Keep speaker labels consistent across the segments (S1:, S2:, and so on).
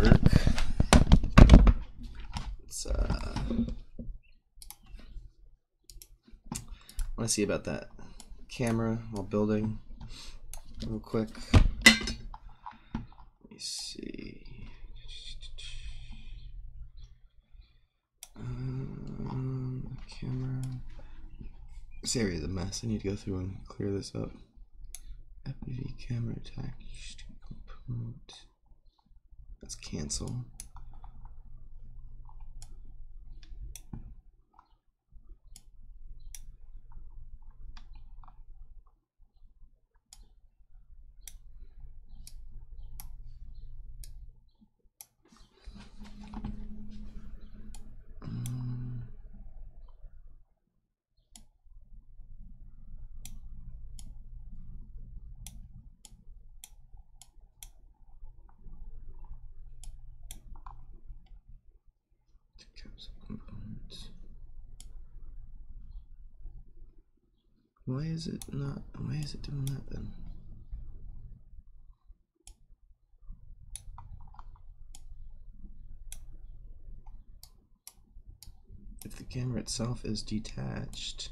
S1: work. Let's I want to see about that camera while building real quick. Let me see. Camera. This area is a mess. I need to go through and clear this up. FPV camera attached component. Let's cancel. Why is it doing that then? If the camera itself is detached.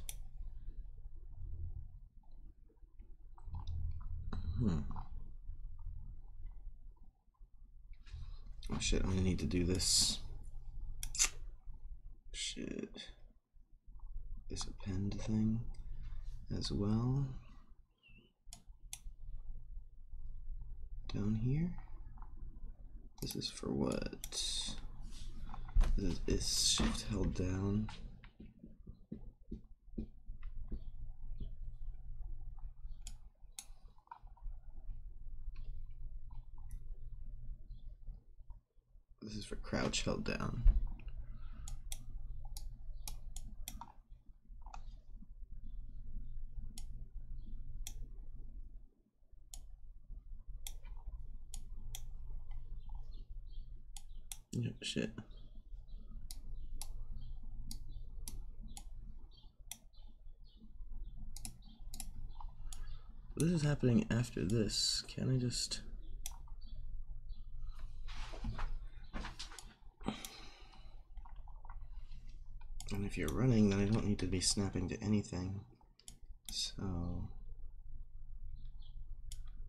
S1: Oh shit, I'm gonna need to do this. Shit. This append thing as well. Down here. This is for what? This is shift held down. This is for crouch held down. Yeah, shit. This is happening after this. Can I just... And if you're running, then I don't need to be snapping to anything. So...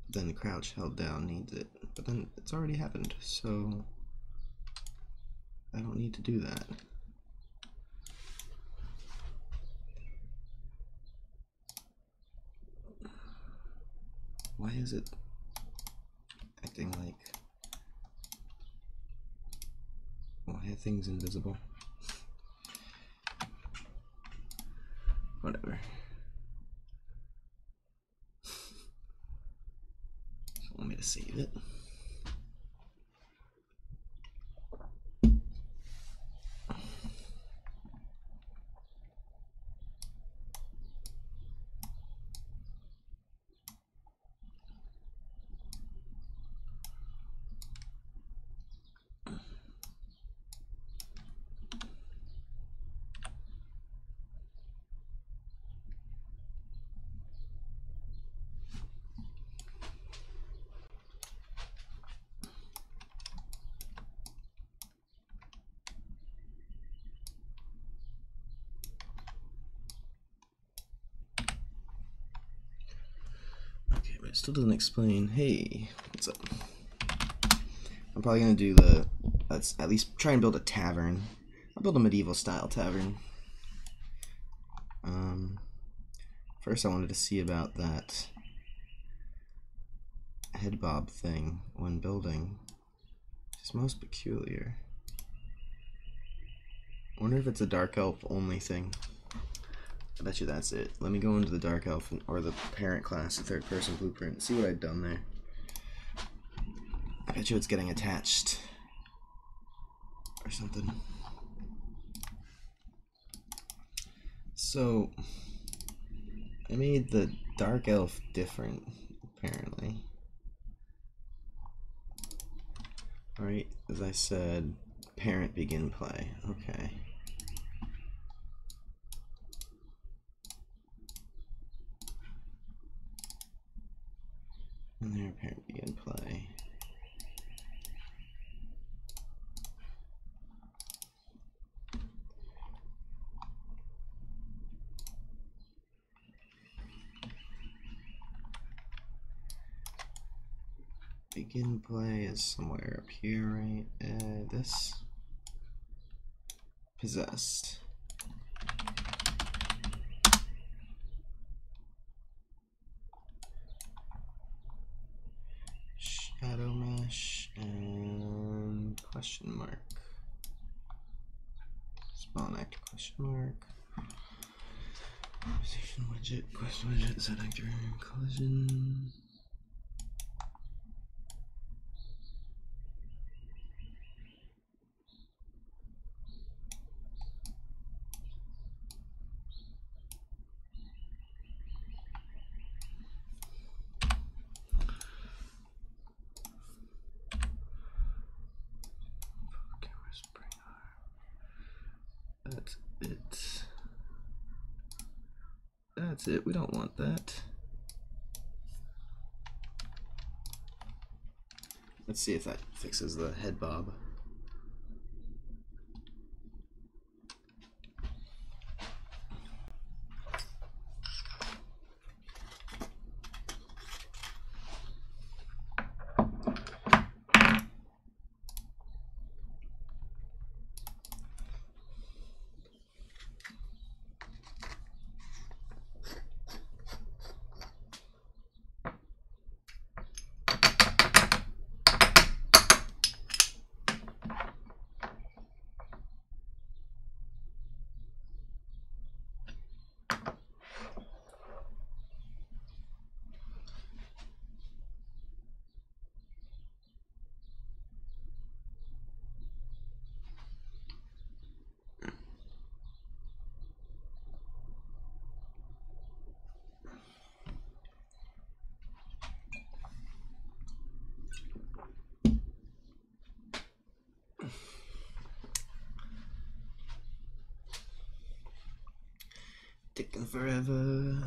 S1: Then the crouch held down needs it. But then it's already happened, so... I don't need to do that. Why is it acting like... Why are things invisible? Whatever. Want me to save it? It still doesn't explain. Hey, what's up? I'm probably gonna do the, let's at least try and build a tavern. I'll build a medieval style tavern. First I wanted to see about that head bob thing when building. It's most peculiar. I wonder if it's a dark elf only thing. I bet you that's it. Let me go into the Dark Elf or the parent class, the third person blueprint, see what I've done there. I bet you it's getting attached or something. So I made the Dark Elf different, apparently. Alright, as I said, parent begin play. Okay. And there, parent begin play. begin play is somewhere up here, right? This. Possessed. Shadow mesh and question mark. Spawn actor question mark. Position widget, question widget, set actor, collision. That's it. That's it. We don't want that. Let's see if that fixes the head bob. Taking forever.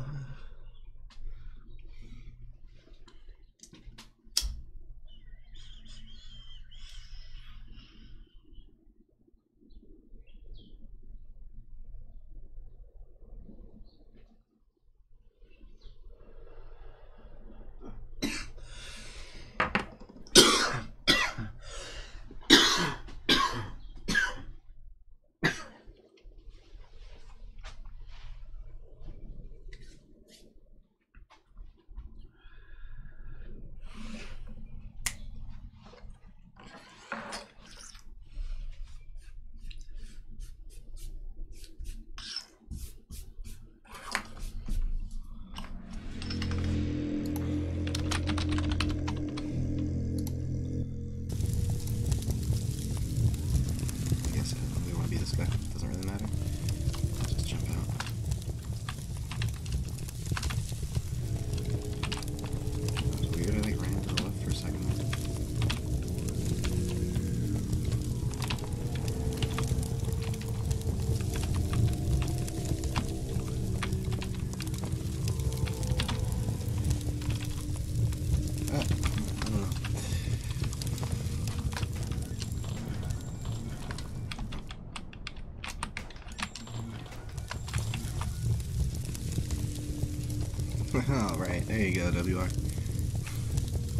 S1: Oh, right. There you go, WR.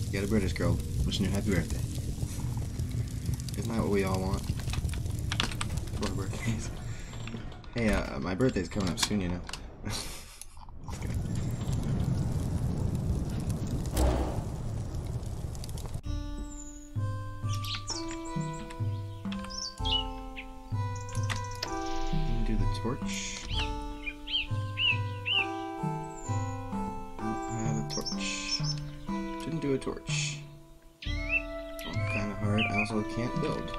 S1: You got a British girl wishing you happy birthday. Isn't that what we all want? For our birthdays. Hey, my birthday's coming up soon, you know. Okay. Do the torch. Do a torch. Oh, kind of hard. I also can't build.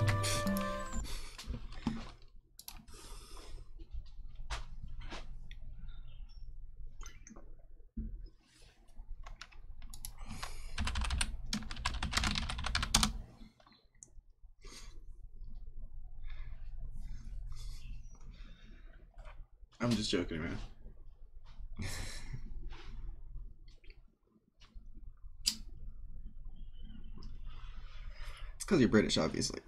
S1: I'm just joking around. Because you're British, obviously.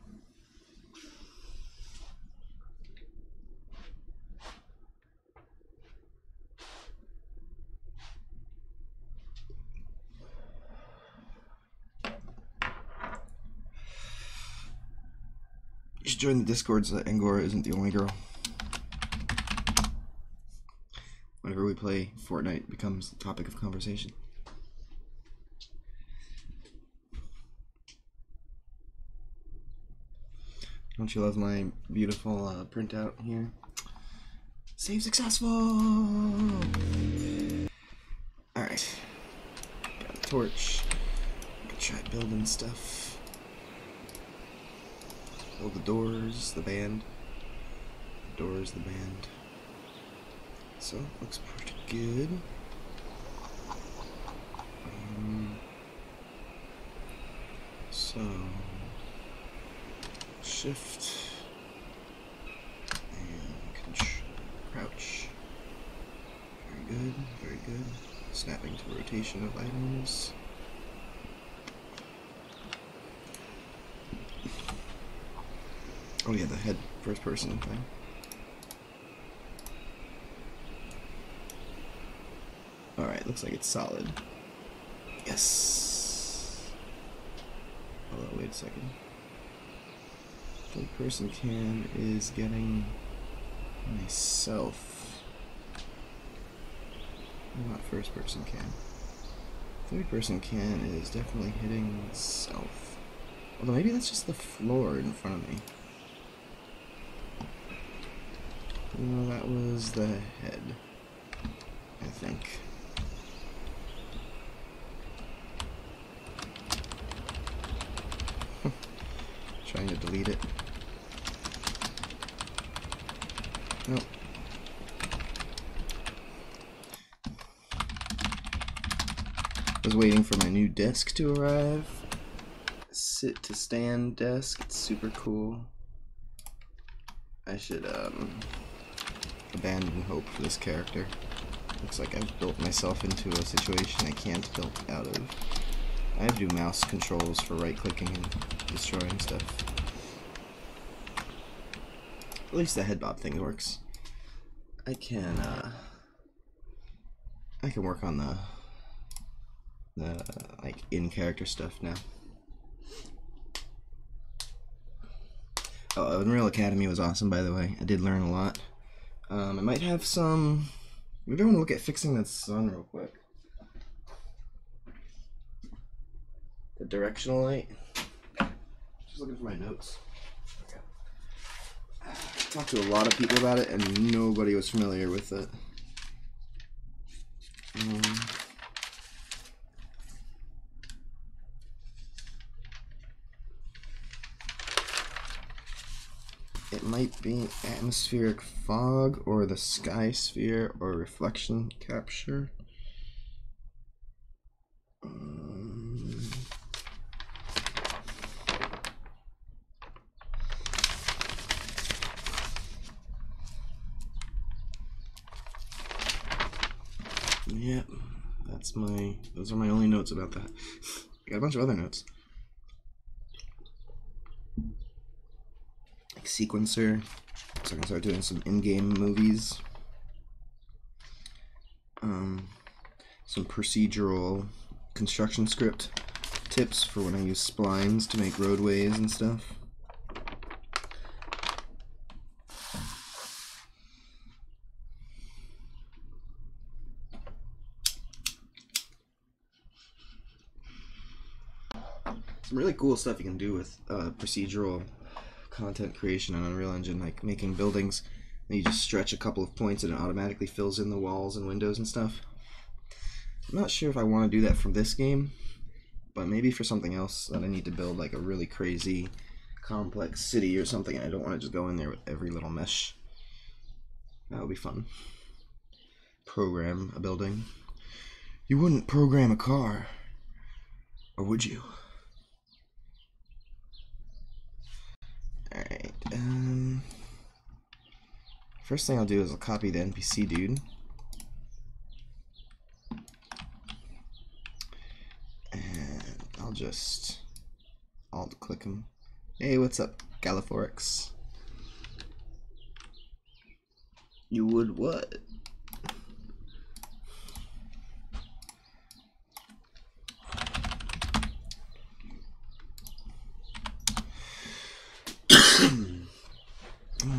S1: You should join the Discord so that Angora isn't the only girl. Whenever we play, Fortnite becomes the topic of conversation. Don't you love my beautiful printout here? Save successful! Alright. Got a torch. Gonna try building stuff. Build the doors, the band. Doors, the band. So, looks pretty good. So, shift and crouch. Very good, very good. Snapping to rotation of items. Oh yeah, the head first person thing. Alright, looks like it's solid. Yes! Hold on, wait a second. Third person cam is getting myself. Not first person cam. Third person cam is definitely hitting myself. Although maybe that's just the floor in front of me. No, that was the head, I think. Trying to delete it. Nope. I was waiting for my new desk to arrive. Sit to stand desk. It's super cool. I should abandon hope for this character. Looks like I've built myself into a situation I can't build out of. I have to do mouse controls for right-clicking and destroying stuff. At least the head bob thing works. I can work on the like in-character stuff now. Oh, Unreal Academy was awesome, by the way. I did learn a lot. I might have some. Maybe I want to look at fixing that sun real quick. The directional light. Just looking for my notes. Okay. I talked to a lot of people about it, and nobody was familiar with it. It might be atmospheric fog, or the sky sphere, or reflection capture. Yep, those are my only notes about that. I got a bunch of other notes. Like sequencer, so I can start doing some in-game movies. Some procedural construction script tips for when I use splines to make roadways and stuff. Some really cool stuff you can do with procedural content creation on Unreal Engine, like making buildings, and you just stretch a couple of points and it automatically fills in the walls and windows and stuff. I'm not sure if I want to do that for this game, but maybe for something else that I need to build, like a really crazy complex city or something, and I don't want to just go in there with every little mesh. That would be fun. Program a building. You wouldn't program a car, or would you? Alright, first thing I'll do is I'll copy the NPC dude. And I'll just alt-click him. Hey, what's up, Galiforix? You would what?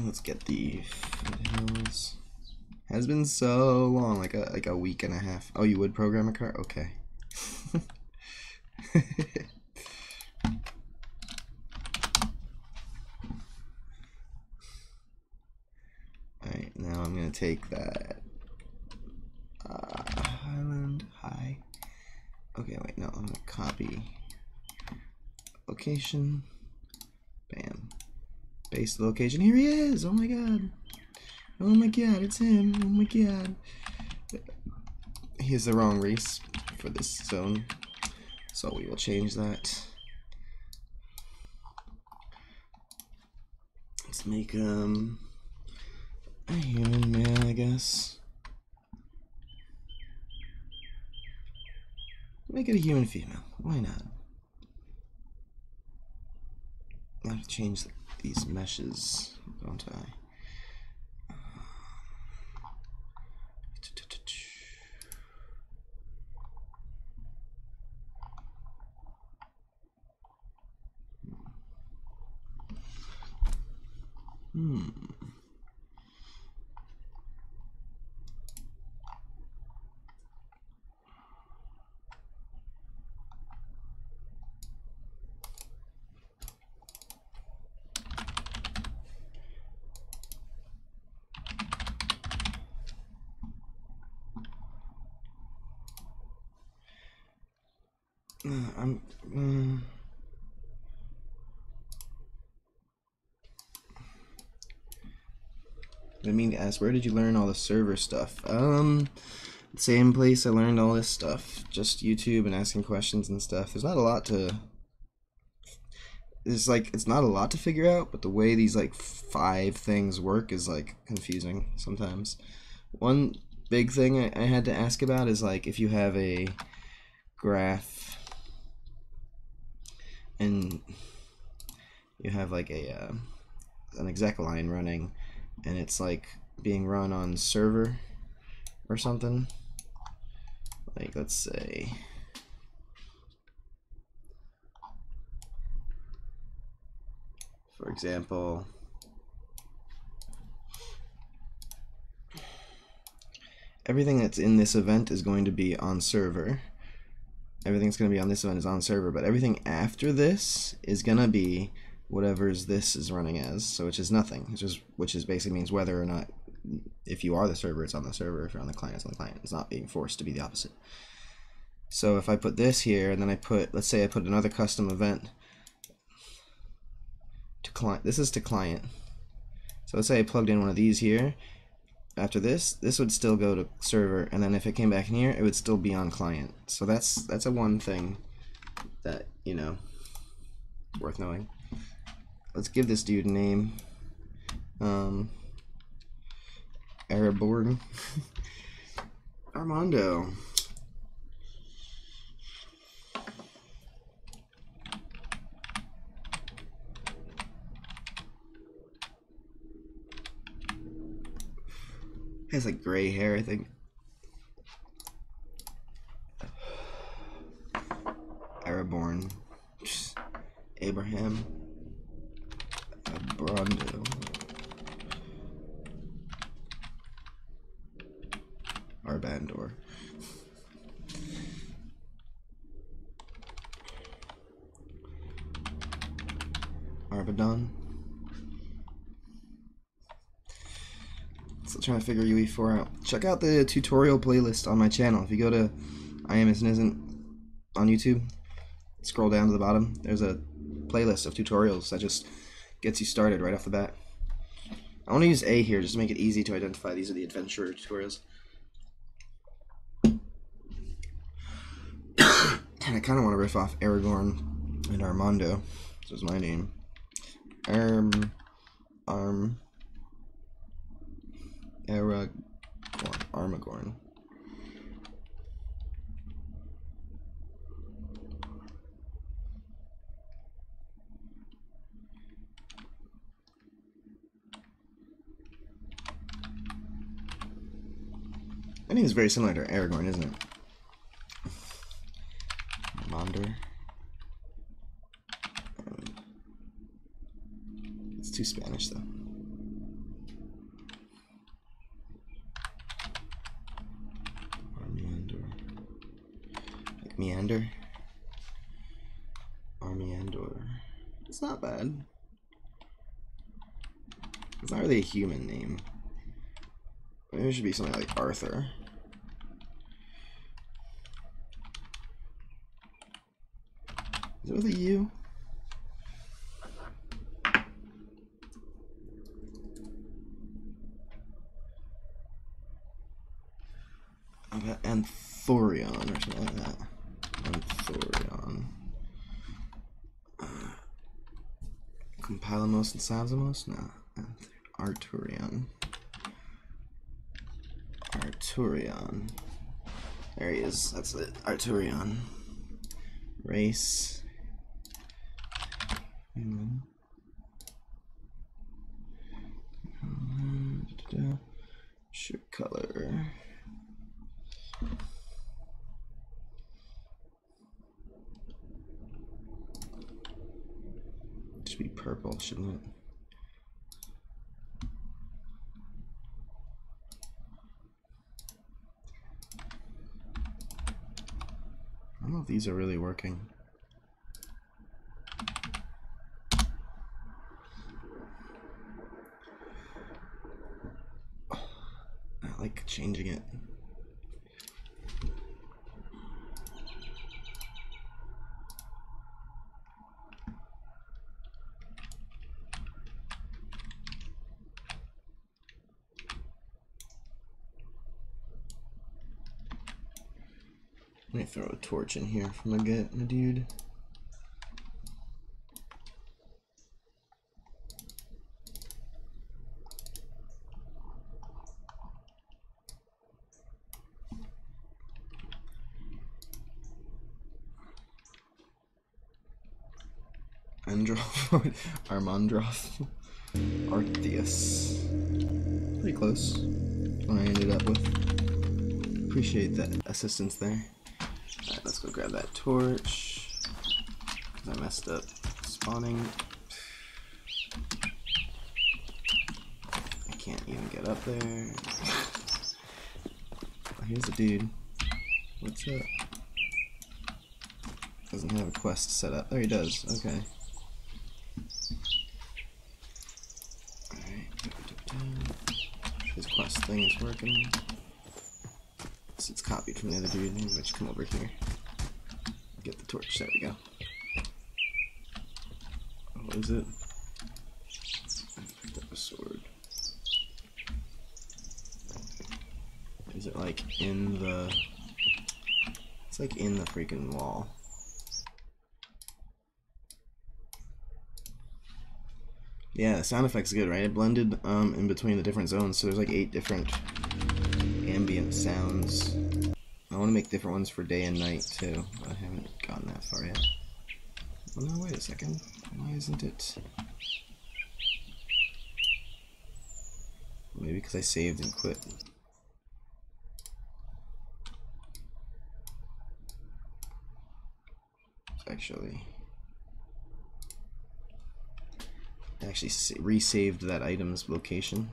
S1: Let's get the foothills. Has been so long, like a week and a half. Oh, you would program a car? Okay. Alright, now I'm gonna take that Highland High. Okay, wait, no, I'm gonna copy location. Bam. Paste the location. Here he is! Oh my god. Oh my god, it's him. Oh my god. He has the wrong race for this zone, so we will change that. Let's make a human male, I guess. Make it a human female. Why not? I have to change these meshes, don't I? I mean to ask, where did you learn all the server stuff? Same place I learned all this stuff. Just YouTube and asking questions and stuff. There's not a lot to... it's not a lot to figure out, but the way these like 5 things work is like confusing sometimes. One big thing I had to ask about is like if you have a graph and you have like a an exec line running and it's like being run on server or something, like let's say for example everything that's in this event is going to be on server. Everything's going to be on this event is on server, but everything after this is going to be whatever's this is running as, so which is nothing, which is basically means whether or not, if you are the server, it's on the server, if you're on the client, it's on the client. It's not being forced to be the opposite. So if I put this here, and then I put, let's say I put another custom event to client, this is to client. So let's say I plugged in one of these here. After this would still go to server, and then if it came back in here, it would still be on client. So that's a one thing that, you know, worth knowing. Let's give this dude a name. Araborn. Armando. He has like gray hair, I think. Araborn. Abraham. Brando. Arbandor. Arbadon. Still trying to figure UE4 out. Check out the tutorial playlist on my channel. If you go to I Am Isn't on YouTube, scroll down to the bottom, there's a playlist of tutorials that just gets you started right off the bat. I want to use A here just to make it easy to identify these are the adventure tutorials. And I kind of want to riff off Aragorn and Armando. This is my name. Armagorn. I think it's very similar to Aragorn, isn't it? Monder. It's too Spanish though. Armeander. Armeandor. It's not bad. It's not really a human name. Maybe it should be something like Arthur. Is it with a U? I got Anthorion or something like that. Anthorion. Compilamos and Savsamos? No. Arturion. Arturion. There he is. That's it. Arturion. Race. Human. Shirt color. Should be purple, shouldn't it? I don't know if these are really working. I like changing it. Let me throw a torch in here from a dude. Androth, Armandroth, Arceus. Pretty close. What I ended up with. Appreciate that assistance there. Alright, let's go grab that torch. Because I messed up spawning. I can't even get up there. Oh, here's a dude. What's up? Doesn't have a quest set up. There he does. Okay. Alright. His quest thing is working. It's copied from the other dude. Maybe I should come over here. Get the torch. There we go. What is it? I picked up a sword. Is it like in the... It's like in the freaking wall. Yeah, the sound effect's good, right? It blended in between the different zones, so there's like 8 different ambient sounds. I want to make different ones for day and night too, but I haven't gotten that far yet. Oh no, wait a second. Why isn't it? Maybe because I saved and quit. Actually resaved that item's location.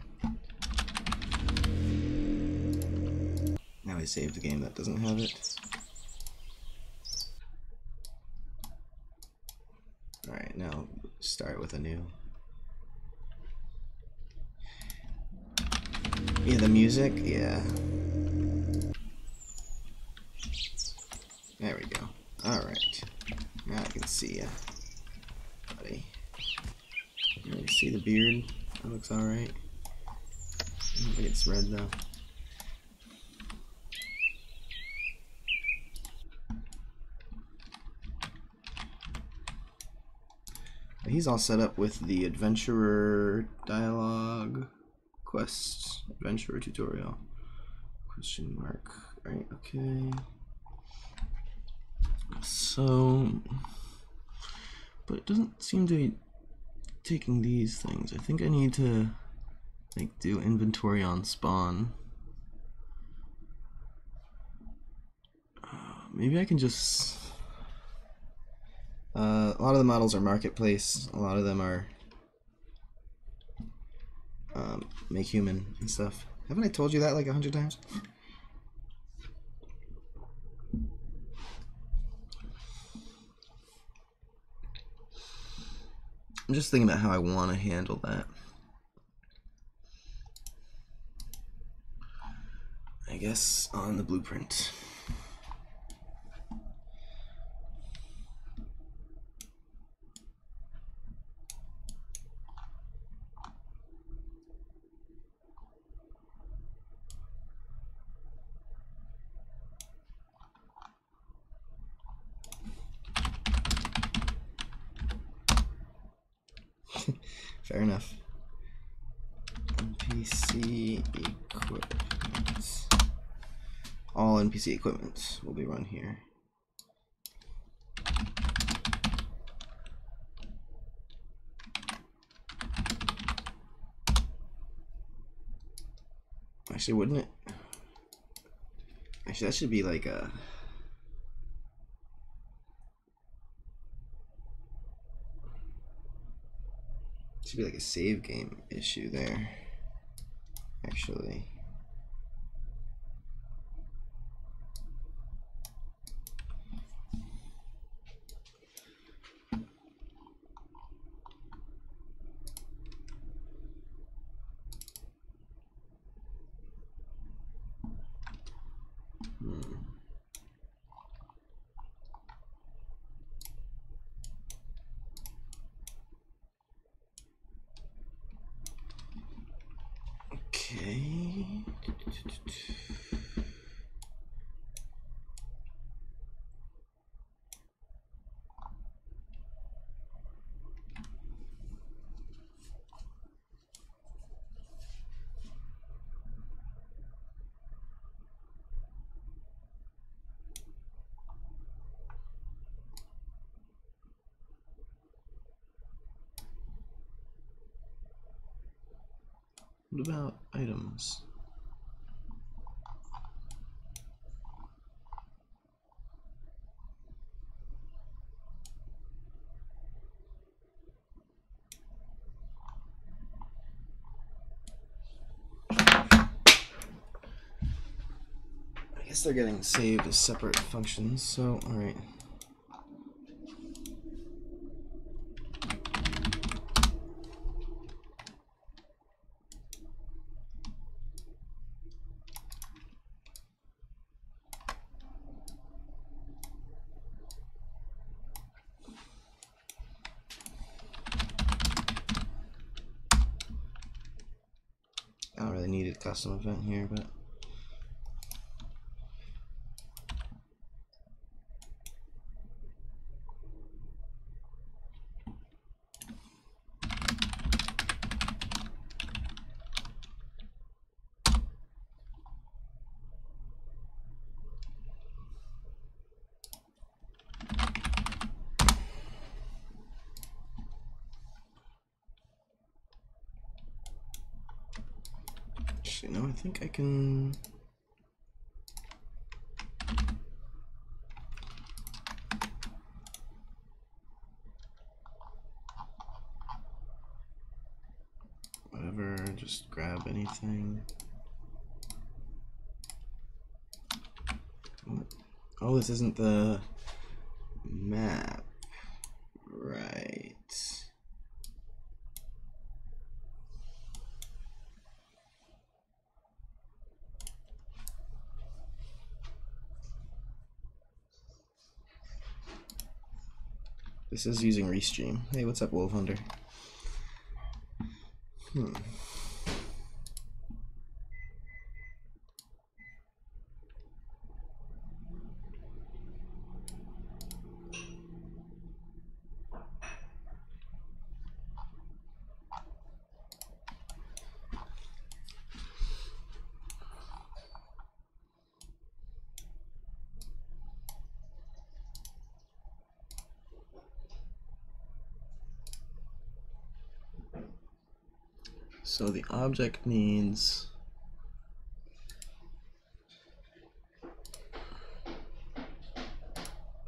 S1: Now I saved a game that doesn't have it. Alright, now start with a new. Yeah, the music, yeah. There we go. Alright. Now I can see ya, buddy. You see the beard? That looks alright. I don't think it's red though. He's all set up with the adventurer dialogue quest, adventurer tutorial, question mark. Right, okay. So, but it doesn't seem to be taking these things. I think I need to like do inventory on spawn. Maybe I can just a lot of the models are marketplace, a lot of them are make human and stuff. Haven't I told you that like 100 times? I'm just thinking about how I want to handle that. I guess on the blueprint. Fair enough. NPC equipment. All NPC equipment will be run here. Actually, wouldn't it? Actually, that should be like a... should be like a save game issue there, actually. Okay. What about items? I guess they're getting saved as separate functions, so alright. I don't really need a custom event here, but actually no, I think I can. Whatever, just grab anything. Oh, this isn't the map. Right. This is using Restream. Hey, what's up, Wolf Hunter? So the object needs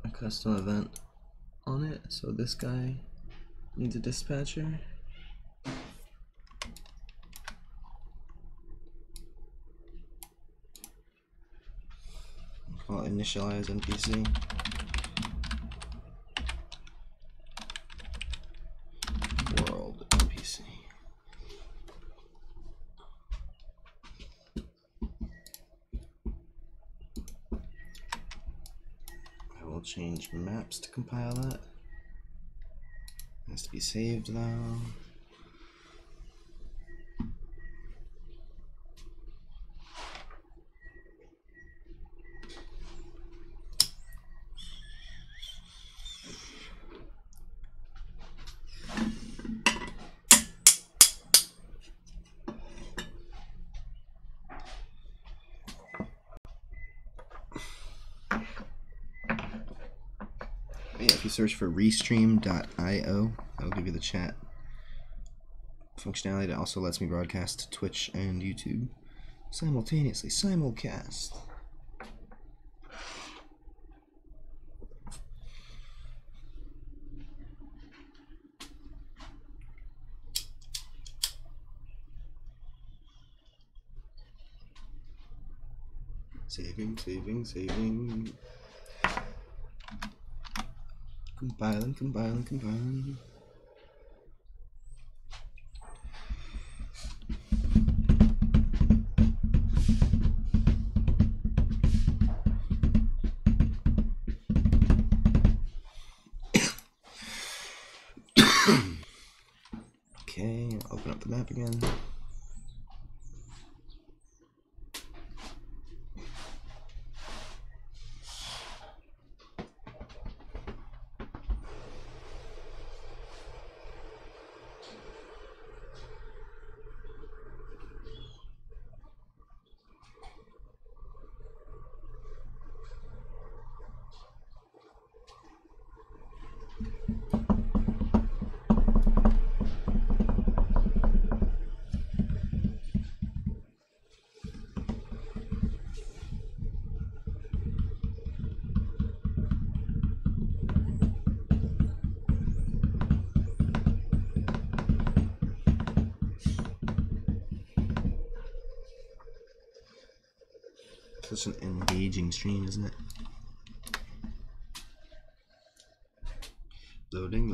S1: a custom event on it. So this guy needs a dispatcher. Call it initialize NPC. change maps to compile that. It has to be saved though. Yeah, if you search for restream.io, that'll give you the chat functionality that also lets me broadcast to Twitch and YouTube simultaneously. Simulcast. Saving. Compiling. Okay, open up the map again. Such an engaging stream, isn't it? Loading.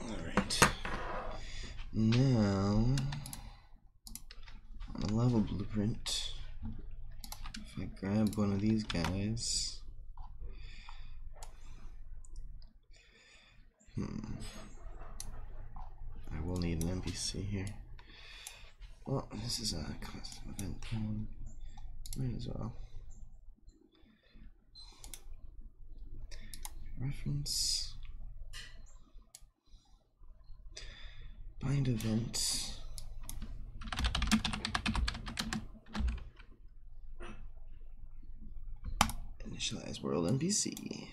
S1: Alright. Now, on a level blueprint, if I grab one of these guys, I will need an NPC here. Well, this is a custom event one. Might as well. Reference. Bind event. Initialize world NPC.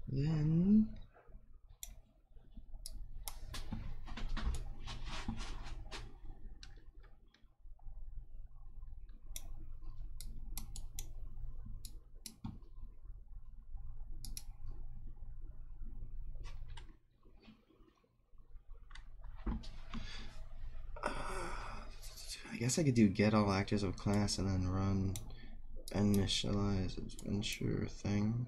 S1: Then I guess I could do get all actors of class and then run initialize adventure thing.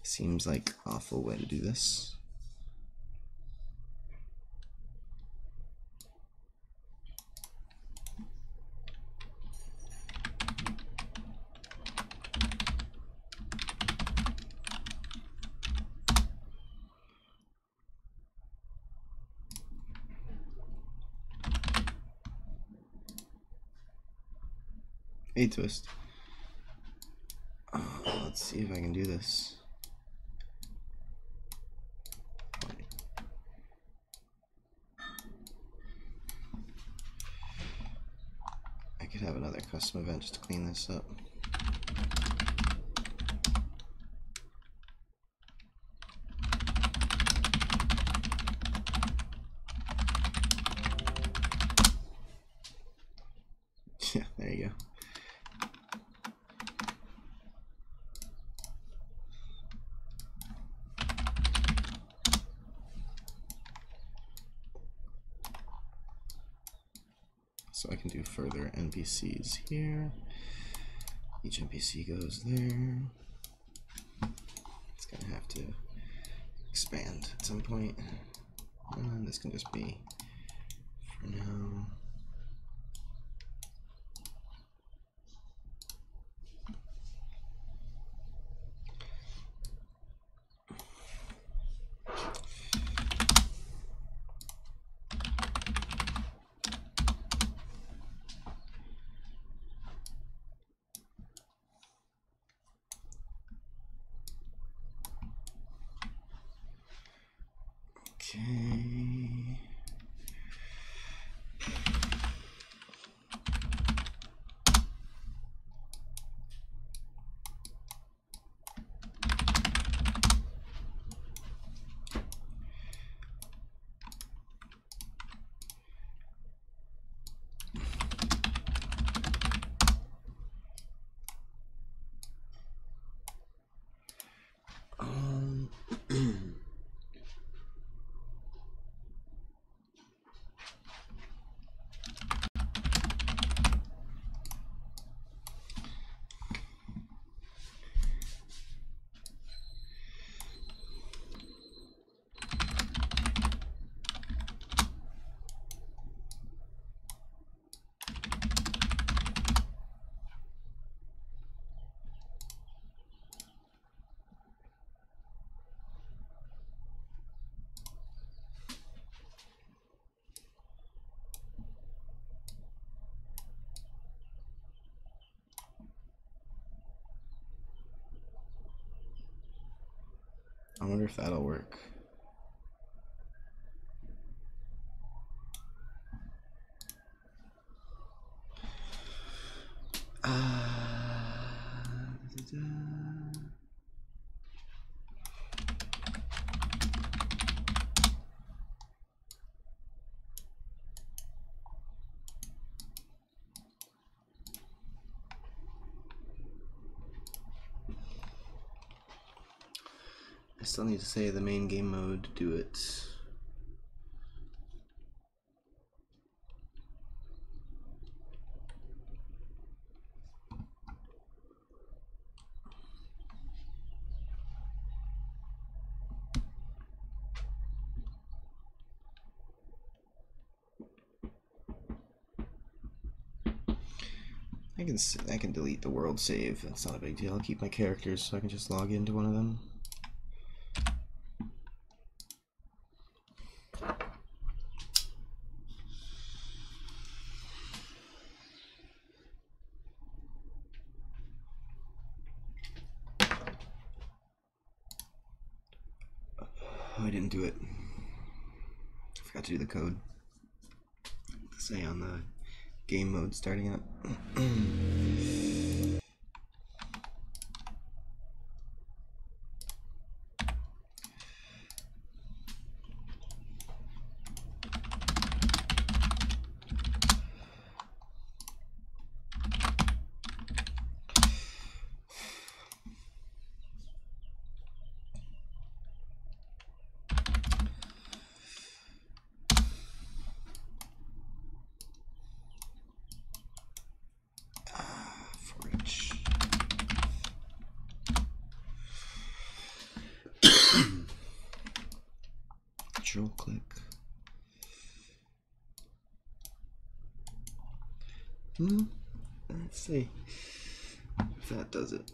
S1: Seems like awful way to do this. A twist. Let's see if I can do this. I could have another custom event just to clean this up. So I can do further NPCs here. Each NPC goes there. It's gonna have to expand at some point. And this can just be for now. Okay. I wonder if that'll work. I still need to say the main game mode to do it. I can delete the world save. That's not a big deal. I'll keep my characters so I can just log into one of them. Oh, I didn't do it. I forgot to do the code. To say on the game mode starting up. Control click. Let's see if that does it.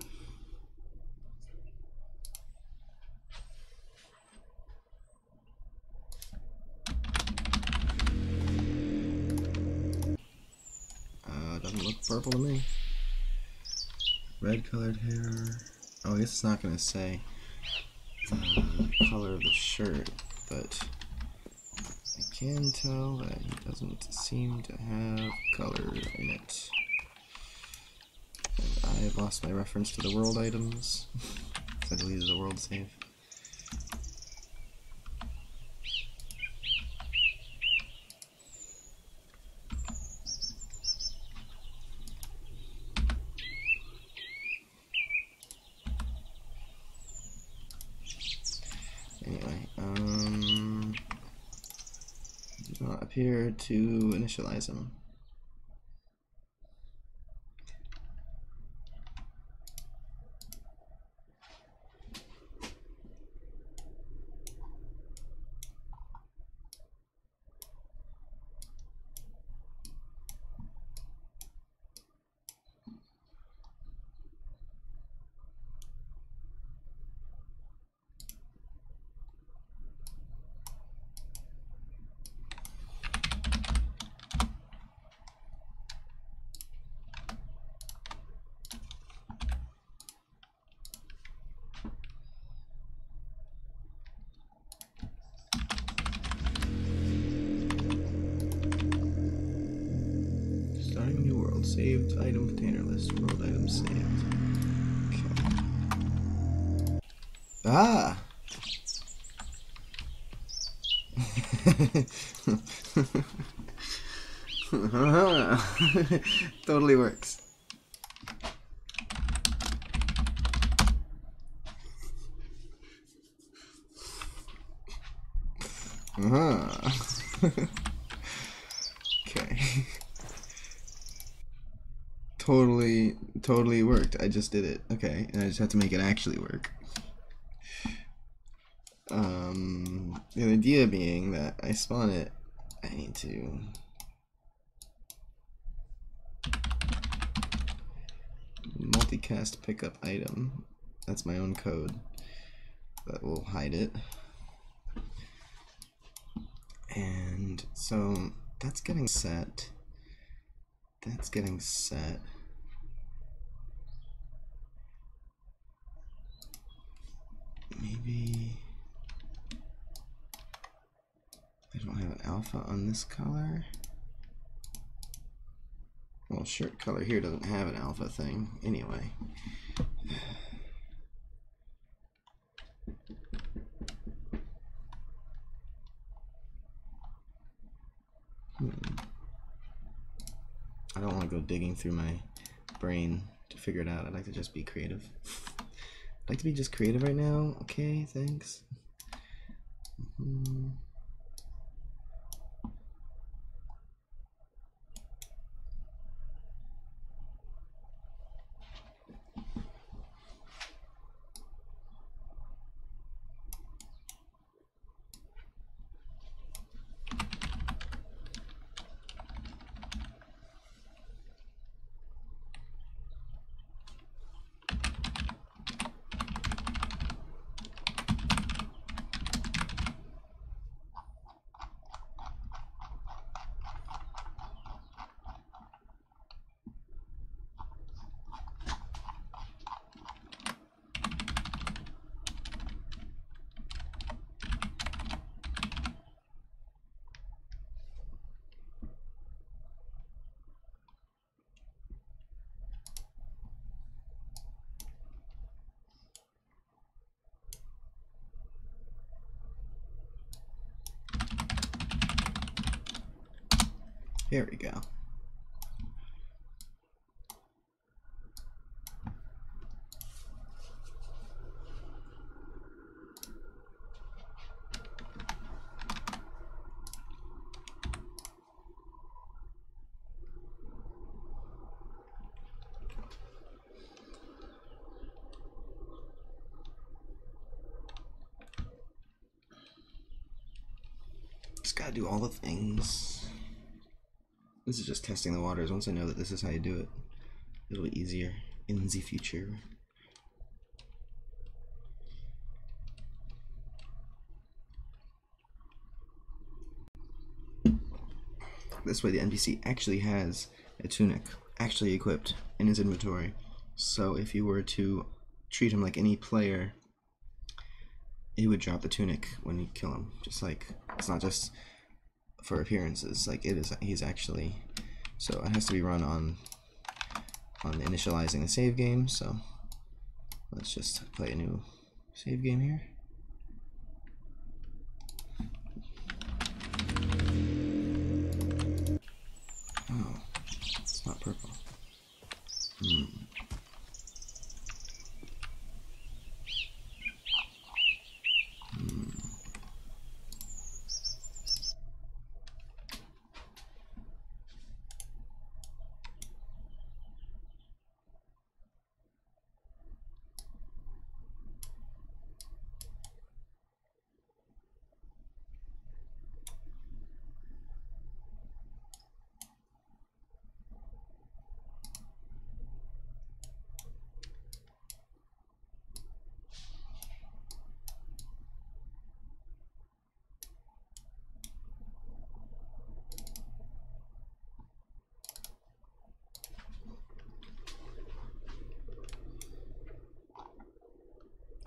S1: Doesn't look purple to me. Red colored hair. Oh, I guess it's not gonna say the color of the shirt, but I can tell that he doesn't seem to have color in it. And I have lost my reference to the world items. I deleted the world save. Anyway, did not appear to initialize him. Saved item container list. World items saved. Okay. Ah! Totally works. Okay. Totally worked. I just did it. Okay, and I just have to make it actually work. The idea being that I spawn it, I need to multicast pickup item. That's my own code that will hide it. And so that's getting set. That's getting set. Maybe I don't have an alpha on this color. Well, shirt color here doesn't have an alpha thing anyway. I don't want to go digging through my brain to figure it out. I'd like to just be creative. I'd like to be just creative right now. Okay, thanks. Here we go. Just gotta do all the things. This is just testing the waters. Once I know that this is how you do it, it'll be easier in the future. This way the NPC actually has a tunic, actually equipped in his inventory. So if you were to treat him like any player, he would drop the tunic when you kill him. Just like, it's not just for appearances, like it is, he's actually, so it has to be run on initializing the save game. So let's just play a new save game here. Oh, it's not purple.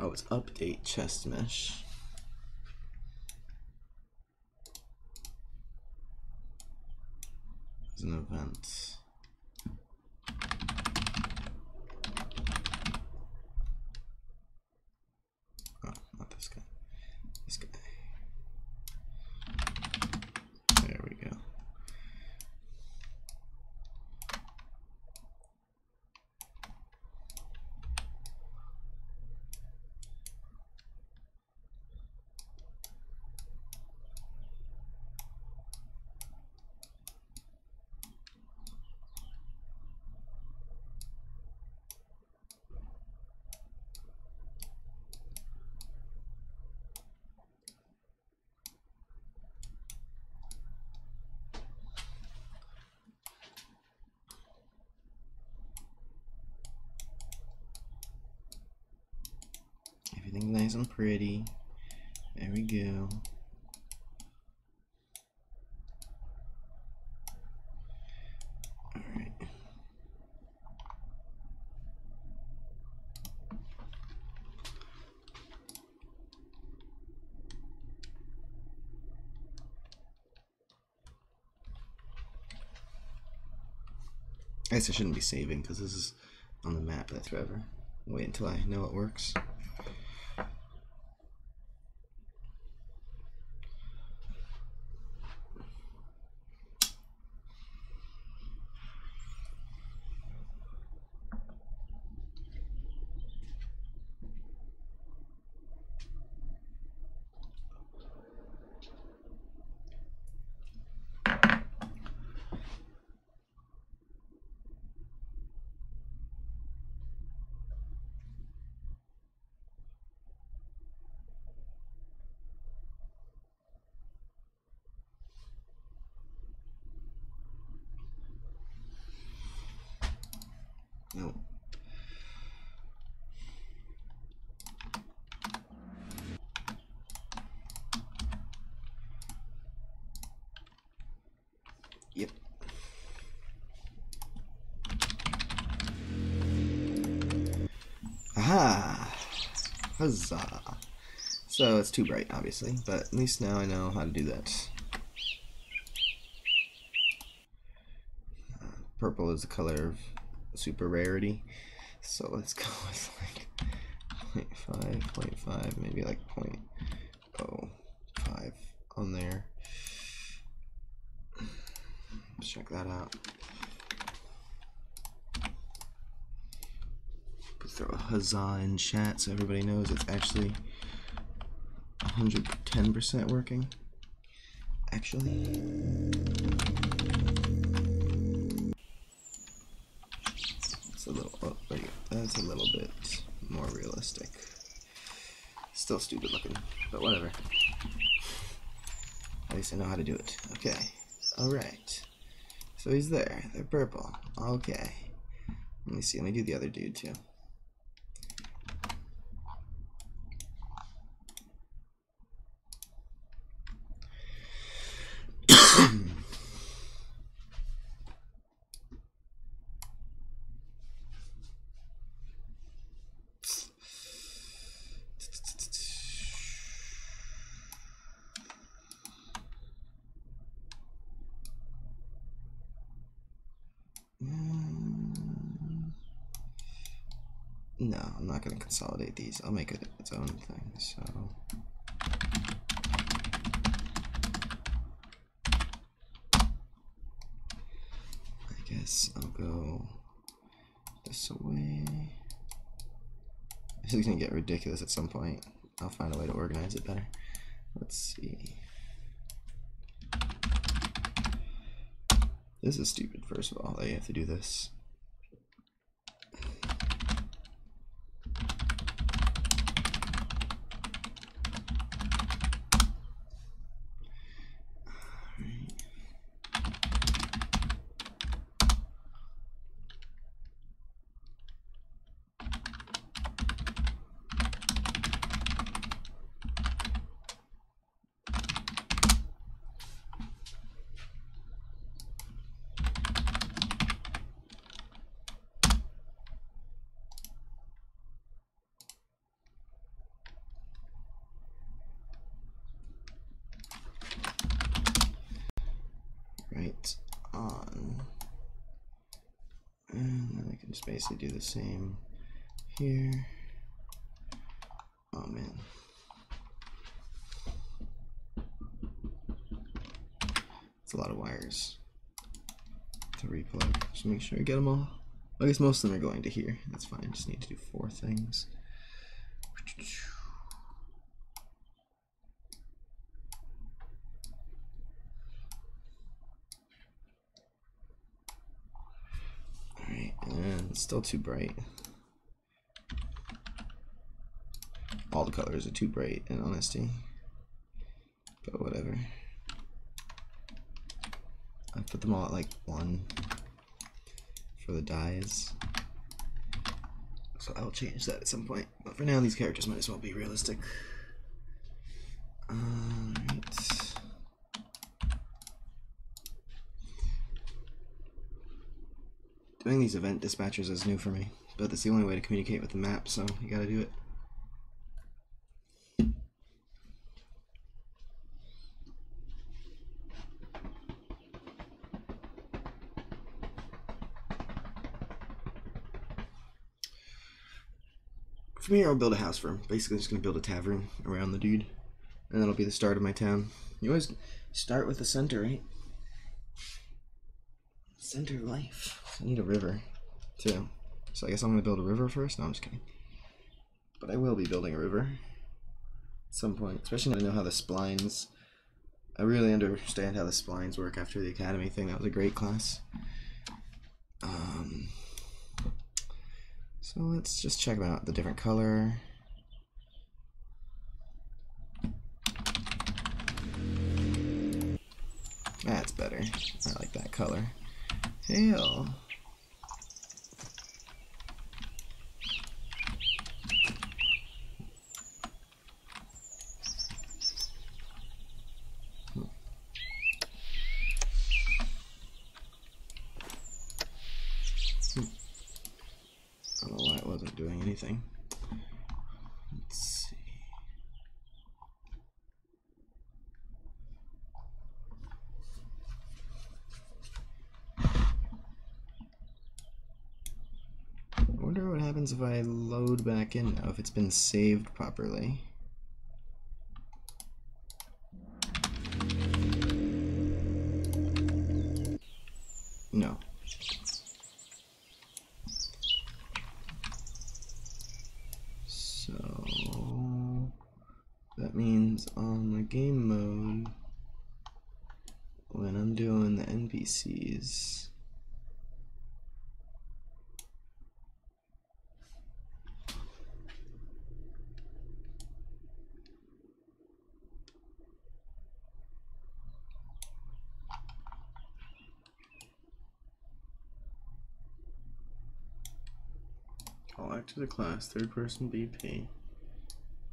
S1: Oh, it's update chest mesh. There's an event. Everything's nice and pretty. There we go. Alright. I guess I shouldn't be saving because this is on the map. That's forever. Wait until I know it works. No. Yep. Aha! Huzzah! So it's too bright, obviously, but at least now I know how to do that. Purple is the color of super rarity, so let's go with like 0.5, 0.5, maybe like 0.05 on there. Let's check that out. Throw a huzzah in chat so everybody knows it's actually 110% working. Actually, it's a little. Oh, there you go. That's a little bit more realistic. Still stupid looking, but whatever. At least I know how to do it. Okay. All right. So he's there. They're purple. Okay. Let me see. Let me do the other dude too. No, I'm not going to consolidate these. I'll make it its own thing. So I guess I'll go this way. This is going to get ridiculous at some point. I'll find a way to organize it better. Let's see. This is stupid, first of all, that you have to do this. Right on, and then I can just basically do the same here. Oh man, it's a lot of wires to replug. Just make sure I get them all. I guess most of them are going to here. That's fine. Just need to do 4 things. And it's still too bright. All the colors are too bright, in honesty. But whatever. I put them all at like 1 for the dyes. So I'll change that at some point. But for now, these characters might as well be realistic. Right. Doing these event dispatchers is new for me, but that's the only way to communicate with the map, so you gotta do it. From here, I'll build a house for him. Basically, just gonna build a tavern around the dude, and that'll be the start of my town. You always start with the center, right? Center of life. I need a river, too. So I guess I'm gonna build a river first? No, I'm just kidding. But I will be building a river at some point, especially now I know how the splines. I really understand how the splines work after the academy thing. That was a great class. So let's just check out the different color. That's better. I like that color. Hail. I don't know why it wasn't doing anything. Let's see. I wonder what happens if I load back in now, if it's been saved properly. No. So that means on the game mode, when I'm doing the NPCs, call actor the class, third person BP.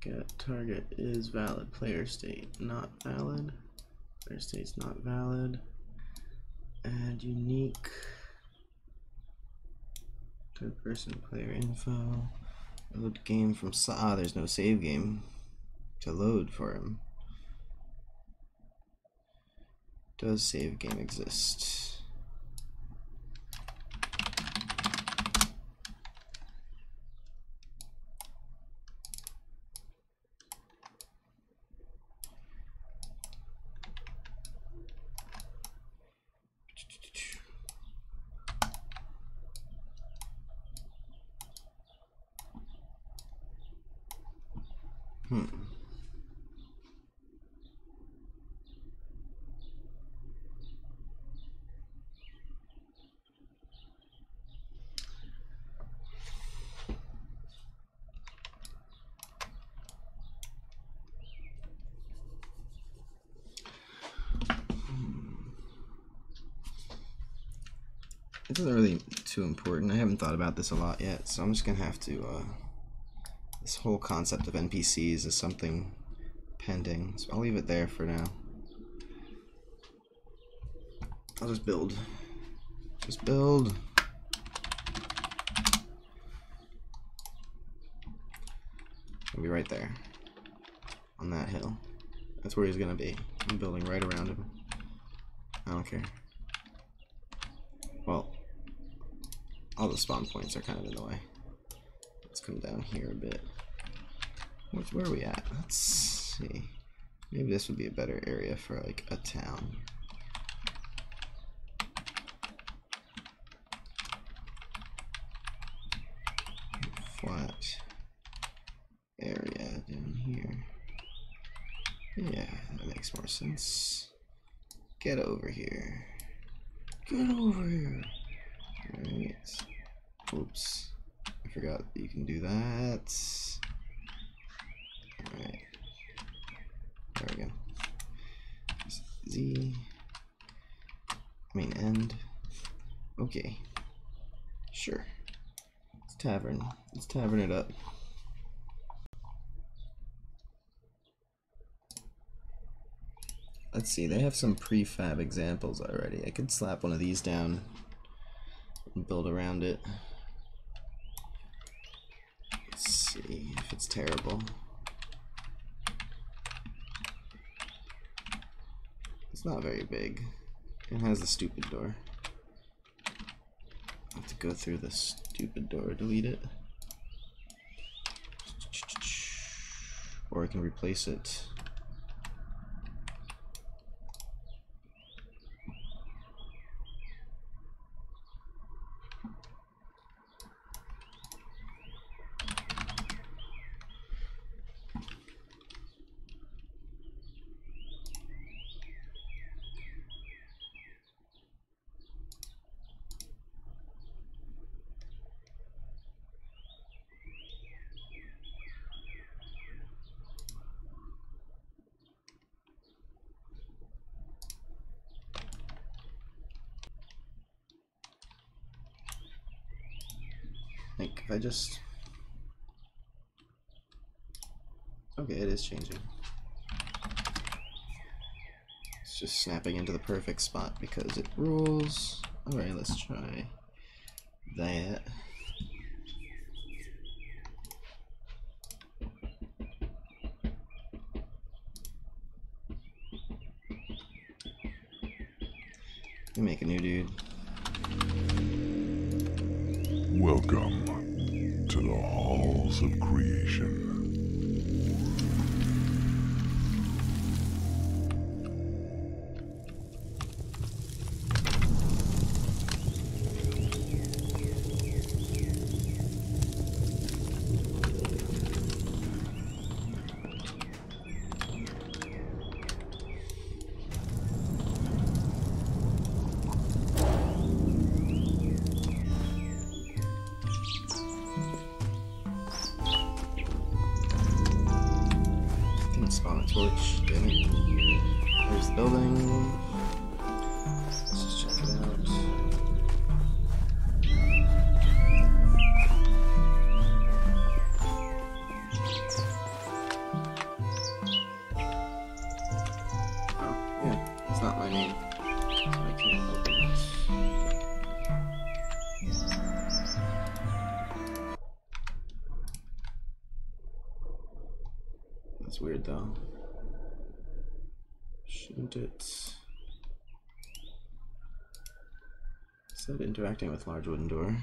S1: Get target is valid. Player state not valid. Player state's not valid. Add unique. Third person player info. Load game from there's no save game to load for him. Does save game exist? It isn't really too important. I haven't thought about this a lot yet, so I'm just gonna have to, this whole concept of NPCs is something pending, so I'll leave it there for now. I'll just build. Just build. I'll be right there. On that hill. That's where he's gonna be. I'm building right around him. I don't care. Well, all the spawn points are kind of in the way. Let's come down here a bit. Where are we at? Let's see. Maybe this would be a better area for like a town. Flat area down here. Yeah, that makes more sense. Get over here. Get over here. Alright. Oops. I forgot that you can do that. Alright. There we go. Z. End. Okay. Sure. Let's tavern. Let's tavern it up. Let's see, they have some prefab examples already. I could slap one of these down and build around it. Let's see if it's terrible. It's not very big. It has the stupid door. I have to go through the stupid door, delete it. Or I can replace it. Like, if I just... Okay, it is changing. It's just snapping into the perfect spot because it rules. Alright, let's try that. Let me make a new dude.
S2: Welcome to the halls of creation.
S1: Spawn a torch, damn it. There's the building. Let's just check it out. Oh, yeah, it's not my name, so I can't open it. That's weird though. Shouldn't it? Said interacting with large wooden door.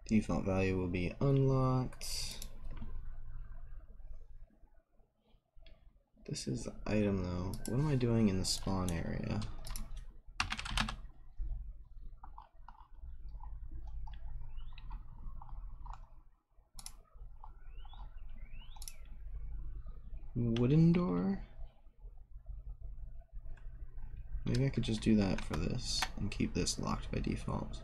S1: Default value will be unlocked. This is the item though. What am I doing in the spawn area? Wooden door? Maybe I could just do that for this and keep this locked by default.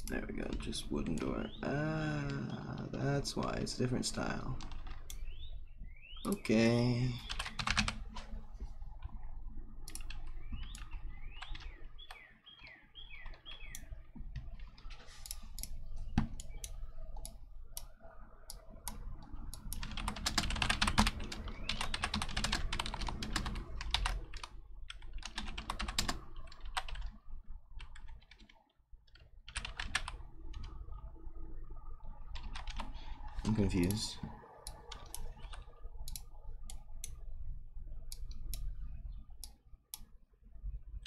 S1: There we go, just wooden door. Ah, that's why it's a different style. Okay. I'm confused.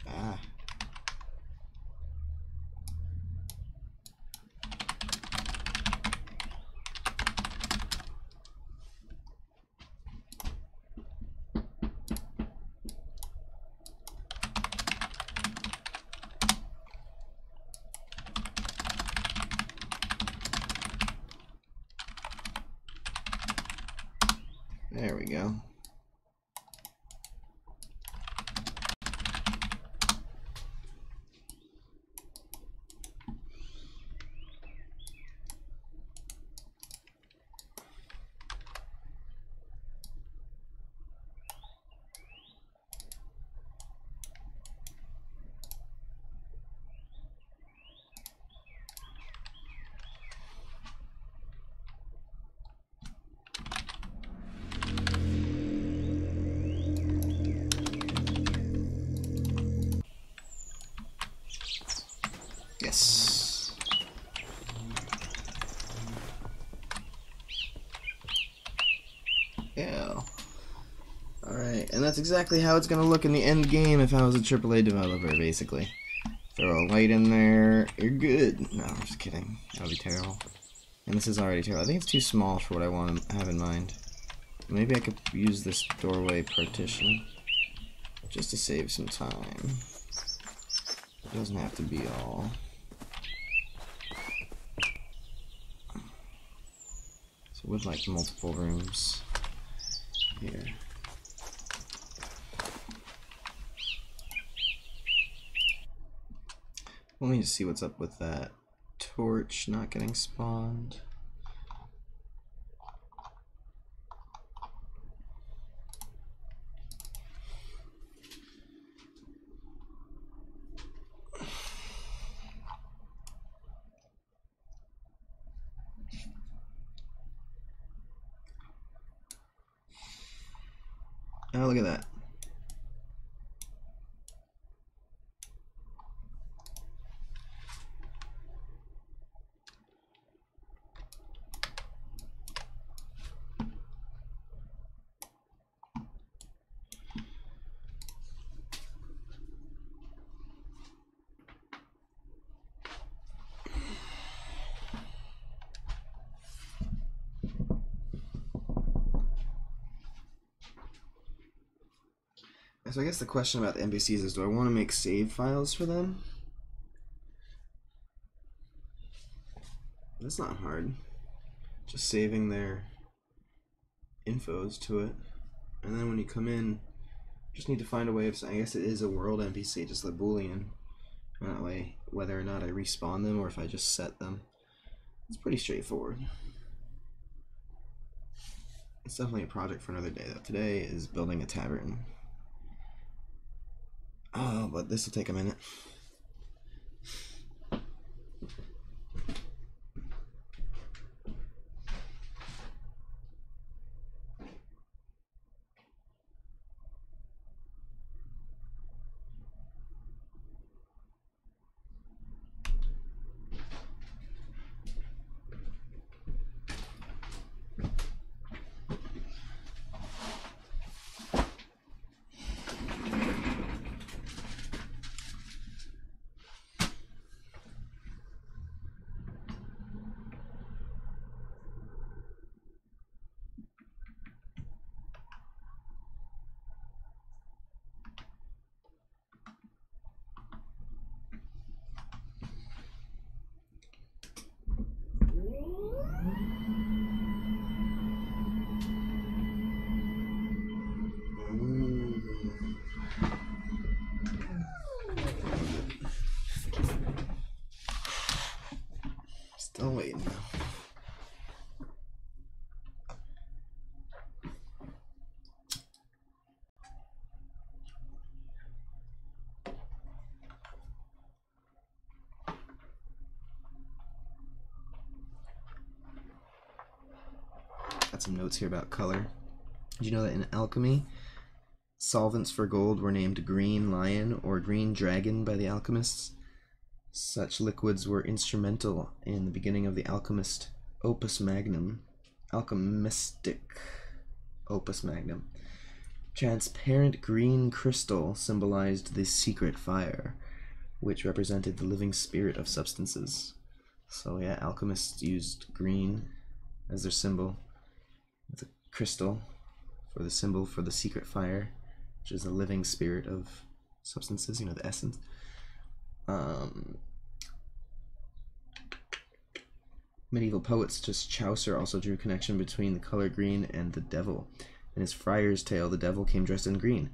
S1: Ah. There we go. Yes. Yeah. Alright, and that's exactly how it's gonna look in the end game if I was a AAA developer, basically. Throw a light in there, you're good. No, I'm just kidding. That would be terrible. And this is already terrible. I think it's too small for what I want to have in mind. Maybe I could use this doorway partition just to save some time. It doesn't have to be all. So with like multiple rooms here. Let me just see what's up with that torch not getting spawned. Oh, look at that. So I guess the question about the NPCs is, do I want to make save files for them? That's not hard. Just saving their infos to it. And then when you come in, just need to find a way of, I guess it is a world NPC, just a boolean. That way, whether or not I respawn them or if I just set them. It's pretty straightforward. It's definitely a project for another day though. Today is building a tavern. Oh, but this will take a minute. Still waiting though. Got some notes here about color. Did you know that in alchemy, solvents for gold were named green lion or green dragon by the alchemists? Such liquids were instrumental in the beginning of the alchemist opus magnum. Alchemistic opus magnum. Transparent green crystal symbolized the secret fire, which represented the living spirit of substances. So yeah, alchemists used green as their symbol, with a crystal for the symbol for the secret fire, which is the living spirit of substances, you know, the essence. Medieval poets, just Chaucer, also drew connection between the color green and the devil. In his friar's tale, the devil came dressed in green.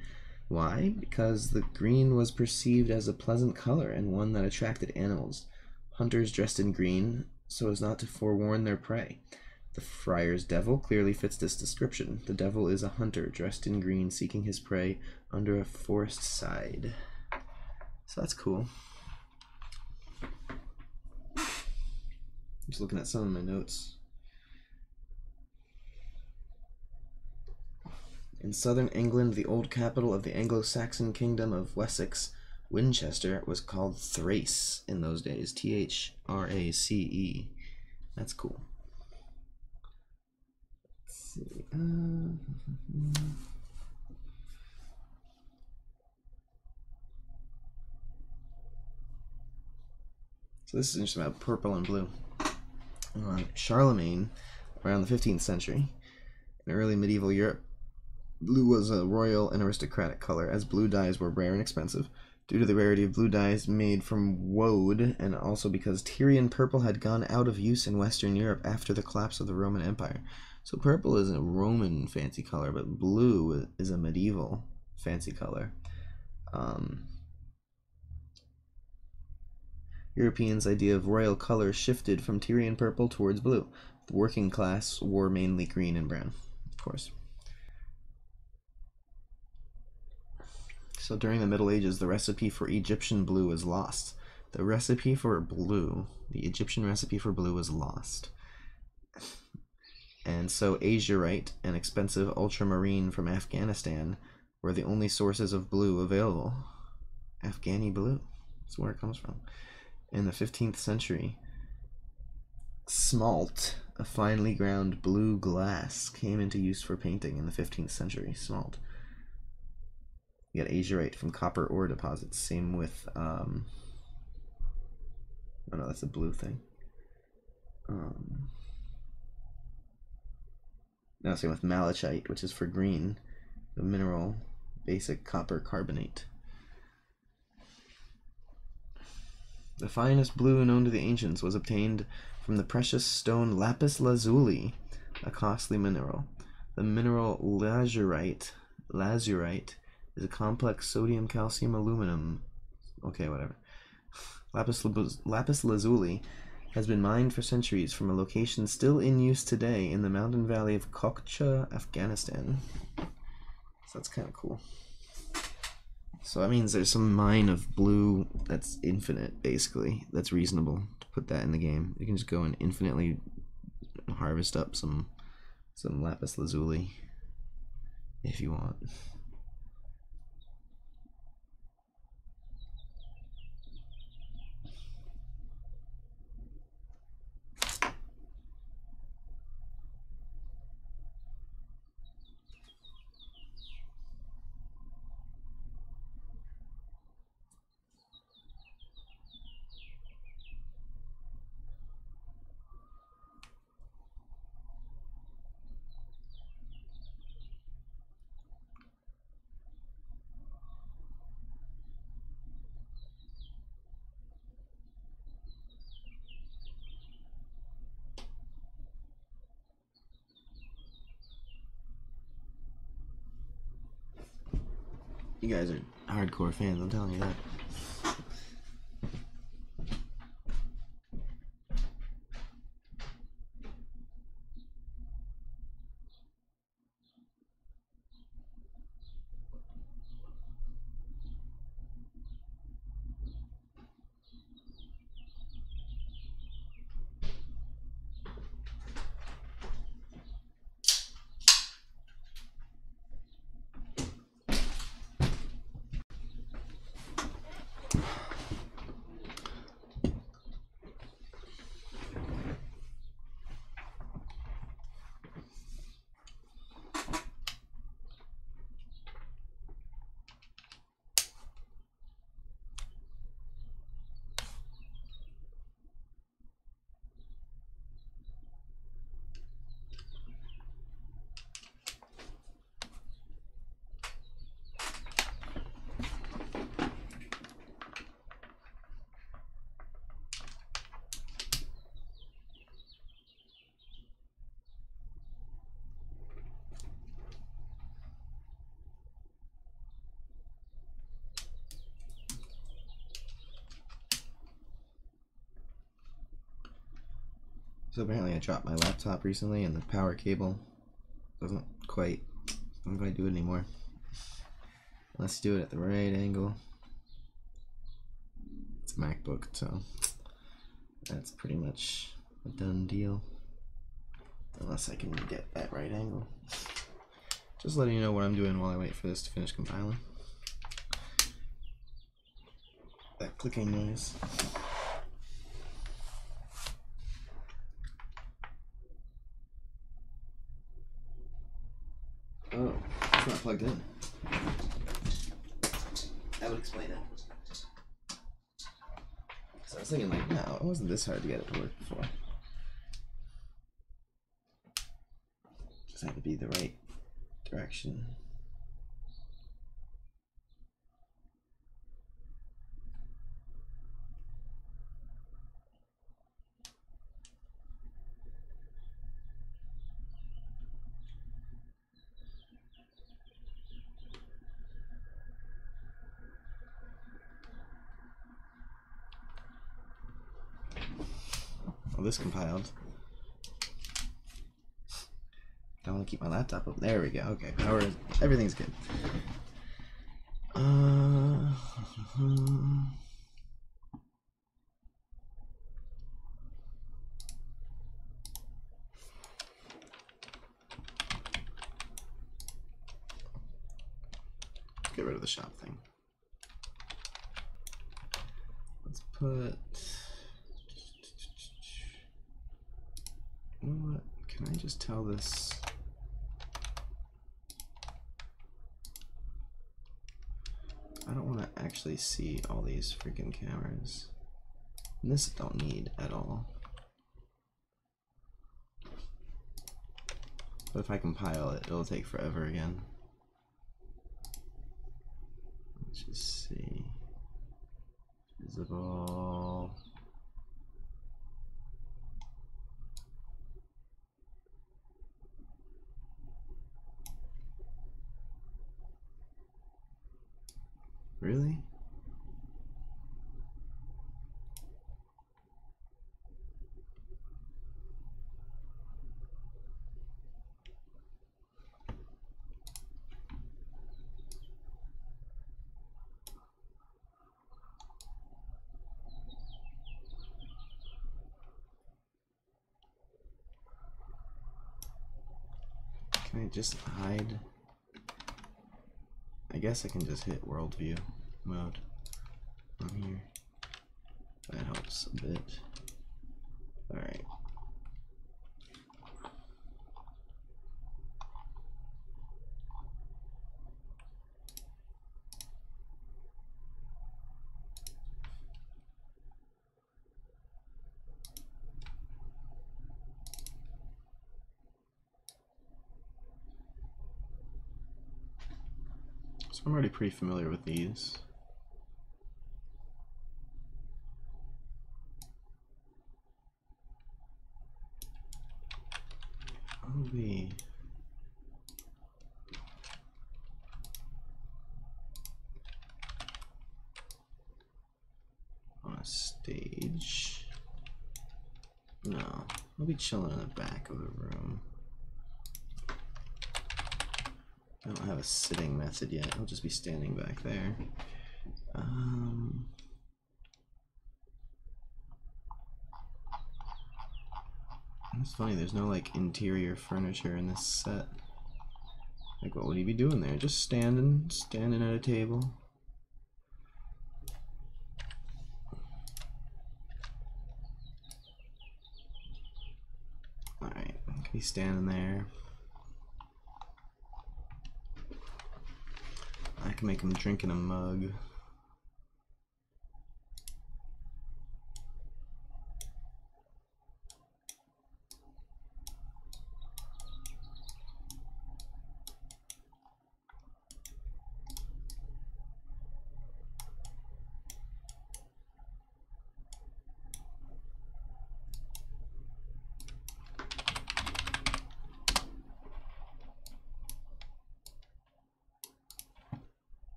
S1: Why? Because the green was perceived as a pleasant color and one that attracted animals. Hunters dressed in green so as not to forewarn their prey. The friar's devil clearly fits this description. The devil is a hunter dressed in green seeking his prey under a forest side. So that's cool. Just looking at some of my notes. In southern England, the old capital of the Anglo-Saxon kingdom of Wessex, Winchester, was called Thrace in those days. Thrace. That's cool. Let's see. So this is interesting about purple and blue. Charlemagne, around the 15th century, in early medieval Europe, blue was a royal and aristocratic color, as blue dyes were rare and expensive, due to the rarity of blue dyes made from woad, and also because Tyrian purple had gone out of use in Western Europe after the collapse of the Roman Empire. So purple is a Roman fancy color, but blue is a medieval fancy color. Europeans' idea of royal color shifted from Tyrian purple towards blue. The working class wore mainly green and brown, of course. So during the Middle Ages, the recipe for Egyptian blue was lost. The Egyptian recipe for blue was lost. And so azurite and expensive ultramarine from Afghanistan were the only sources of blue available. Afghani blue, that's where it comes from. In the 15th century, smalt, a finely ground blue glass, came into use for painting in the 15th century. Smalt. You got azurite from copper ore deposits. Same with, oh no, that's a blue thing. No, same with malachite, which is for green, the mineral basic copper carbonate. The finest blue known to the ancients was obtained from the precious stone lapis lazuli, a costly mineral. The mineral lazurite is a complex sodium, calcium, aluminum. Okay, whatever. Lapis lazuli has been mined for centuries from a location still in use today in the mountain valley of Kokcha, Afghanistan. So that's kind of cool. So that means there's some mine of blue that's infinite, basically. That's reasonable to put that in the game. You can just go and infinitely harvest up some lapis lazuli if you want. You guys are hardcore fans, I'm telling you that. So apparently I dropped my laptop recently and the power cable doesn't quite do it anymore. Let's do it at the right angle. It's a MacBook, so that's pretty much a done deal. Unless I can get that right angle. Just letting you know what I'm doing while I wait for this to finish compiling. That clicking noise. Oh, it's not plugged in. That would explain it. So I was thinking, like, no, it wasn't this hard to get it to work before. Just had to be the right direction. Well, this compiled. I want to keep my laptop up. There we go. Okay, power. Everything's good. Get rid of the shop thing. Let's put. You know what? Can I just tell this? I don't want to actually see all these freaking cameras. And this I don't need at all. But if I compile it, it'll take forever again. Let's just see. Visible. Really? Can I just hide? I guess I can just hit worldview mode on here. That helps a bit. Alright. So I'm already pretty familiar with these. Probably on a stage. No, I'll be chilling in the back of the room. I don't have a sitting method yet. I'll just be standing back there. It's funny, there's no like interior furniture in this set. Like, what would he be doing there? Just standing at a table. Alright, could be standing there. I can make him drink in a mug.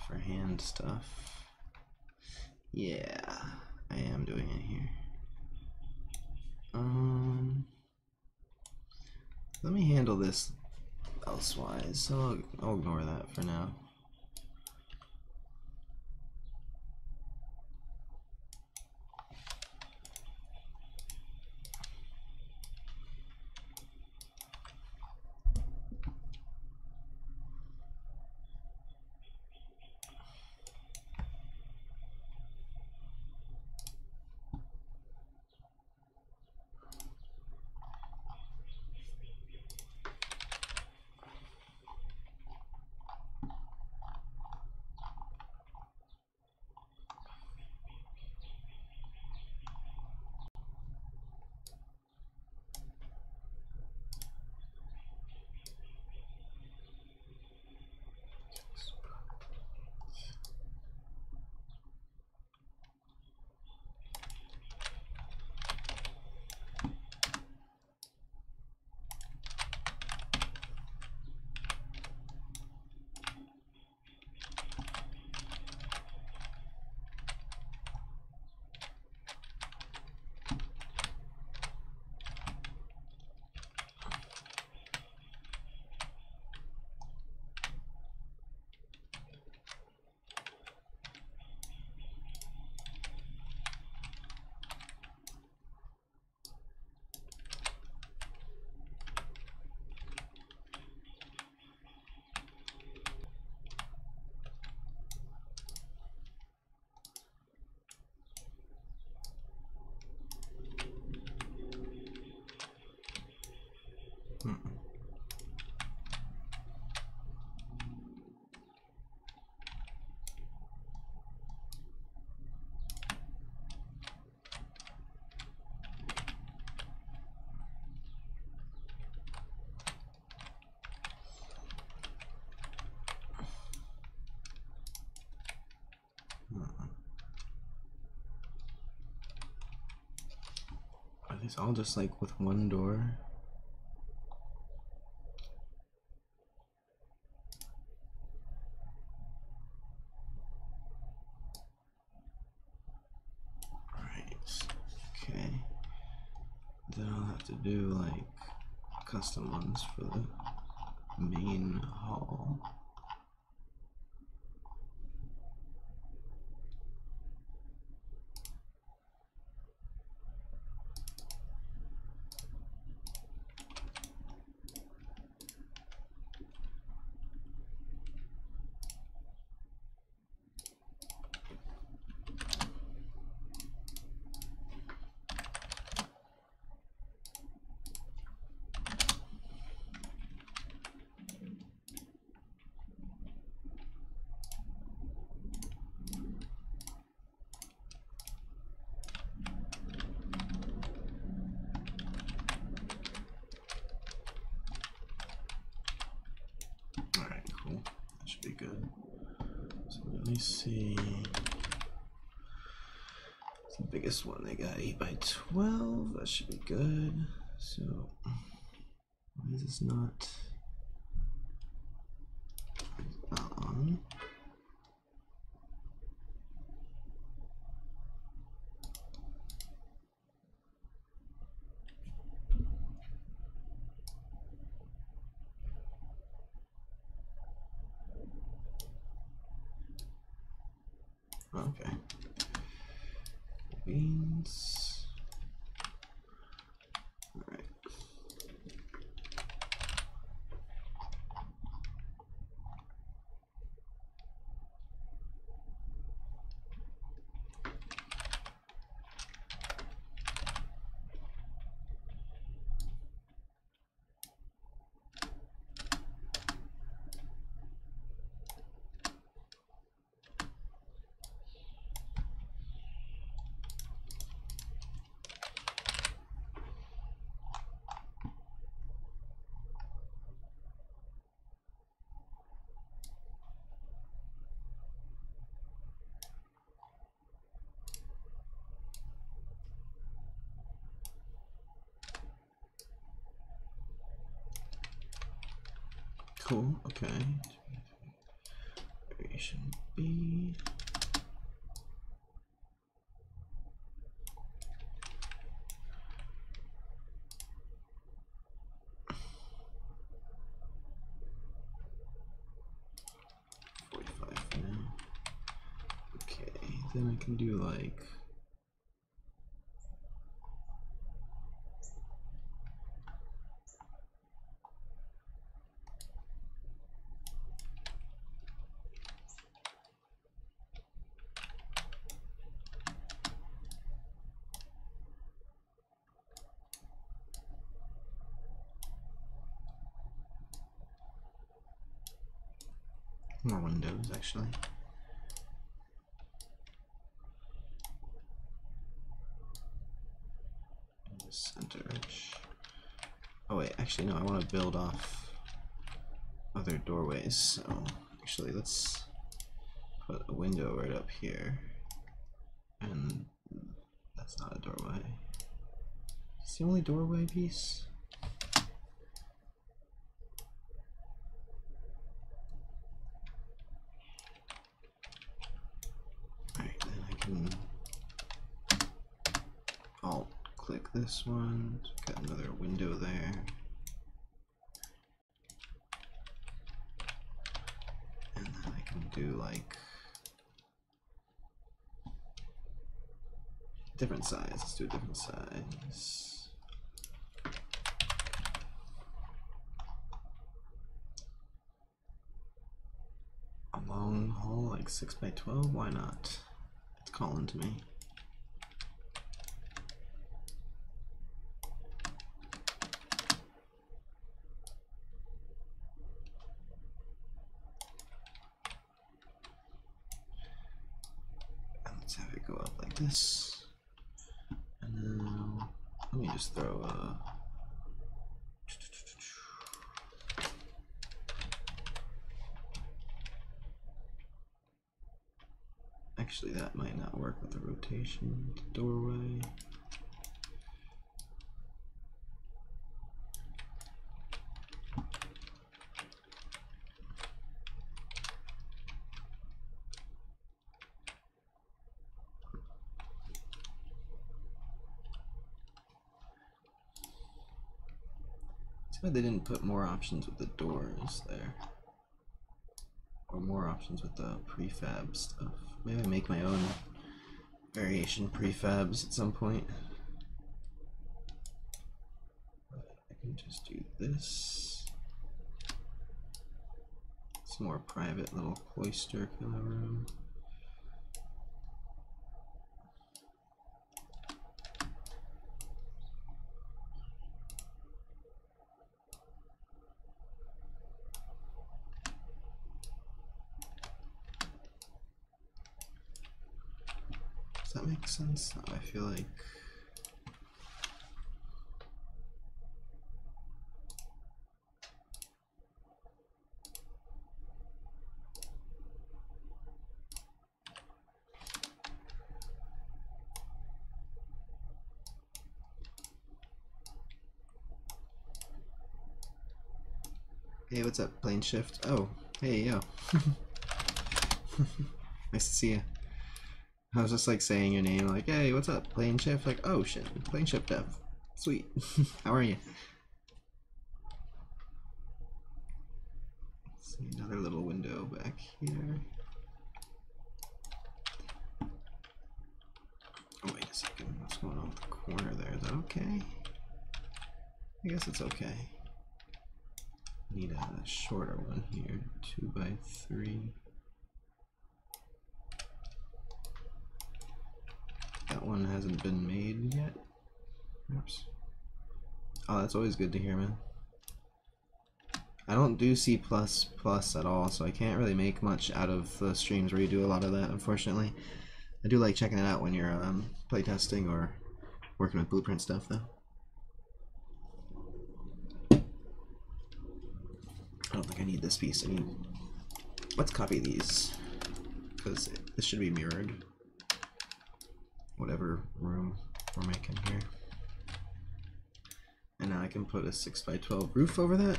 S1: for hand stuff. Yeah, I am doing it here. Let me handle this elsewise, so I'll ignore that for now. Are these all just like with one door? Okay, then I'll have to do like custom ones for the main hall. Be good. So let me see. It's the biggest one they got, 8 by 12. That should be good. So why is this not on? Okay. Beans. All right. Cool, okay. Variation B. Then I can do like more windows actually. Center edge. Oh wait, actually no, I want to build off other doorways, so actually let's put a window right up here. And that's not a doorway. It's the only doorway piece. Alright, then I can alt click this one, got another window there. And then I can do like different size. Let's do a different size. A long hall like 6 by 12, why not? It's calling to me. Go up like this, and then let me just throw a actually that might not work with the rotation doorway. But they didn't put more options with the doors there, or more options with the prefab stuff. Maybe I make my own variation prefabs at some point. But I can just do this. It's more private little cloister kind of room. Does that make sense? No, I feel like hey, what's up, plane shift? Oh, hey, yo. Nice to see you. I was just like saying your name, like, hey, what's up, plane shift? Like, oh shit, plane shift dev. Sweet. How are you? Let's see, another little window back here. Oh, wait a second. What's going on with the corner there? Is that okay? I guess it's okay. Need a shorter one here, 2 by 3. That one hasn't been made yet. Oops. Oh, that's always good to hear, man. I don't do C++ at all, so I can't really make much out of the streams where you do a lot of that, unfortunately. I do like checking it out when you're playtesting or working with blueprint stuff, though. I don't think I need this piece. I need... Let's copy these, because this should be mirrored. Whatever room we're making here. And now I can put a 6 by 12 roof over that.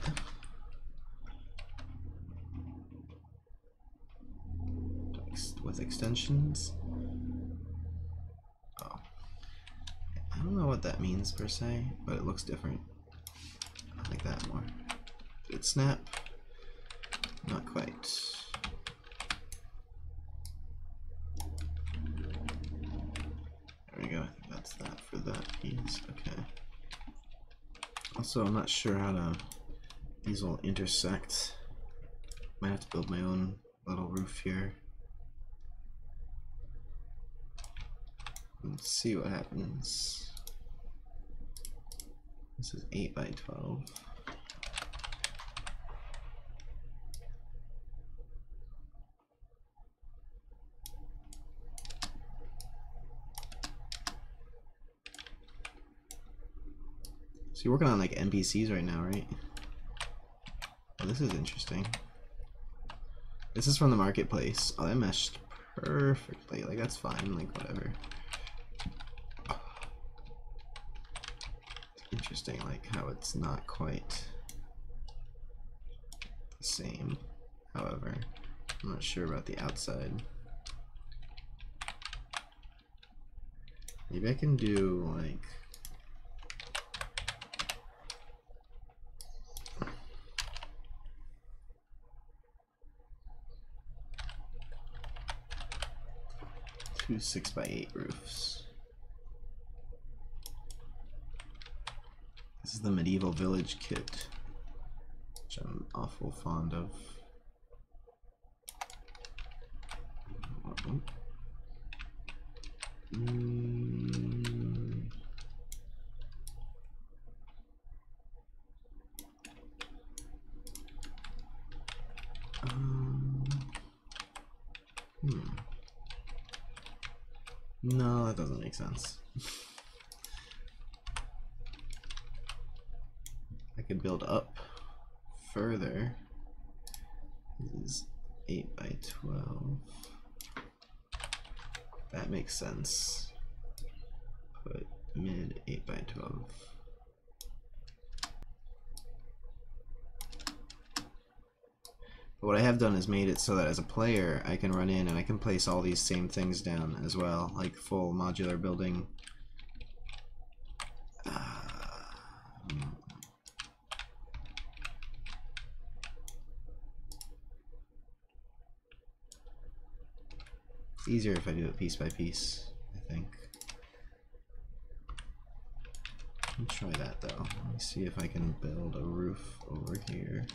S1: with extensions. Oh, I don't know what that means per se, but it looks different. I like that more. Did it snap? Not quite. There we go. I think that's that for that piece. Okay. Also, I'm not sure how to. These will intersect. Might have to build my own little roof here. Let's see what happens. This is 8 by 12. So you're working on like NPCs right now, right? Oh, this is interesting. This is from the marketplace. Oh, that meshed perfectly. Like, that's fine. Like, whatever. It's interesting, like, how it's not quite the same. However, I'm not sure about the outside. Maybe I can do, like... two 6x8 roofs. This is the medieval village kit, which I'm awful fond of. No, that doesn't make sense. I could build up further. This is 8 by 12. That makes sense. Put mid 8 by 12. But what I have done is made it so that as a player I can run in and I can place all these same things down as well, like full modular building. It's easier if I do it piece by piece, I think. Let me try that though. Let me see if I can build a roof over here.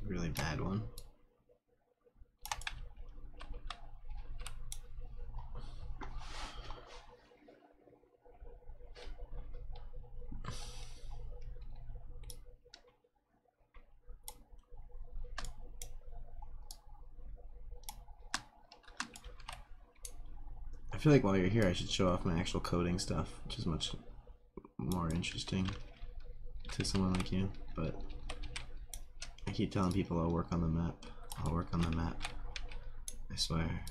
S1: Really bad one. I feel like while you're here I should show off my actual coding stuff, which is much more interesting to someone like you, but I keep telling people I'll work on the map. I'll work on the map. I swear.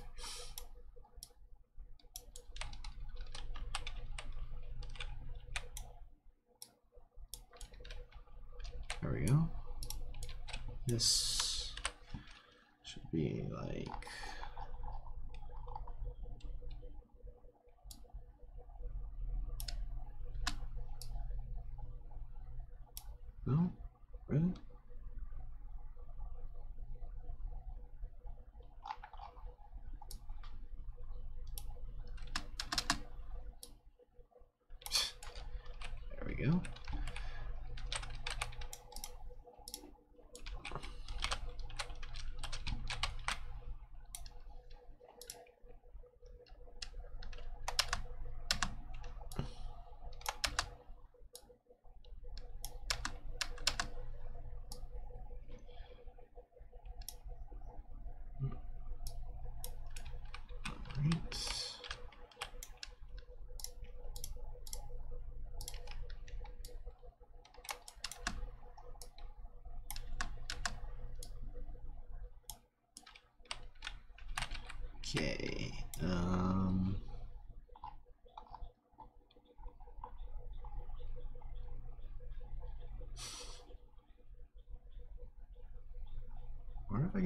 S1: There we go. This should be like... No? Really? There we go. Right.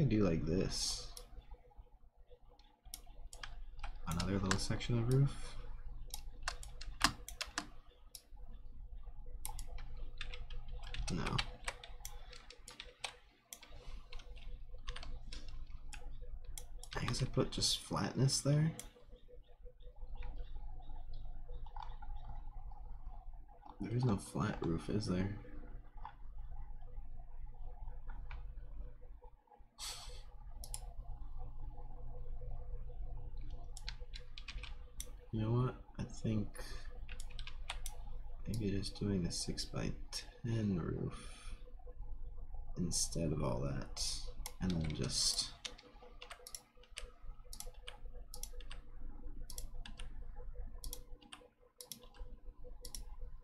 S1: I do like this? Another little section of roof. No. I guess I put just flatness there. There is no flat roof, is there? You know what? I think maybe just doing the 6x10 roof instead of all that, and then just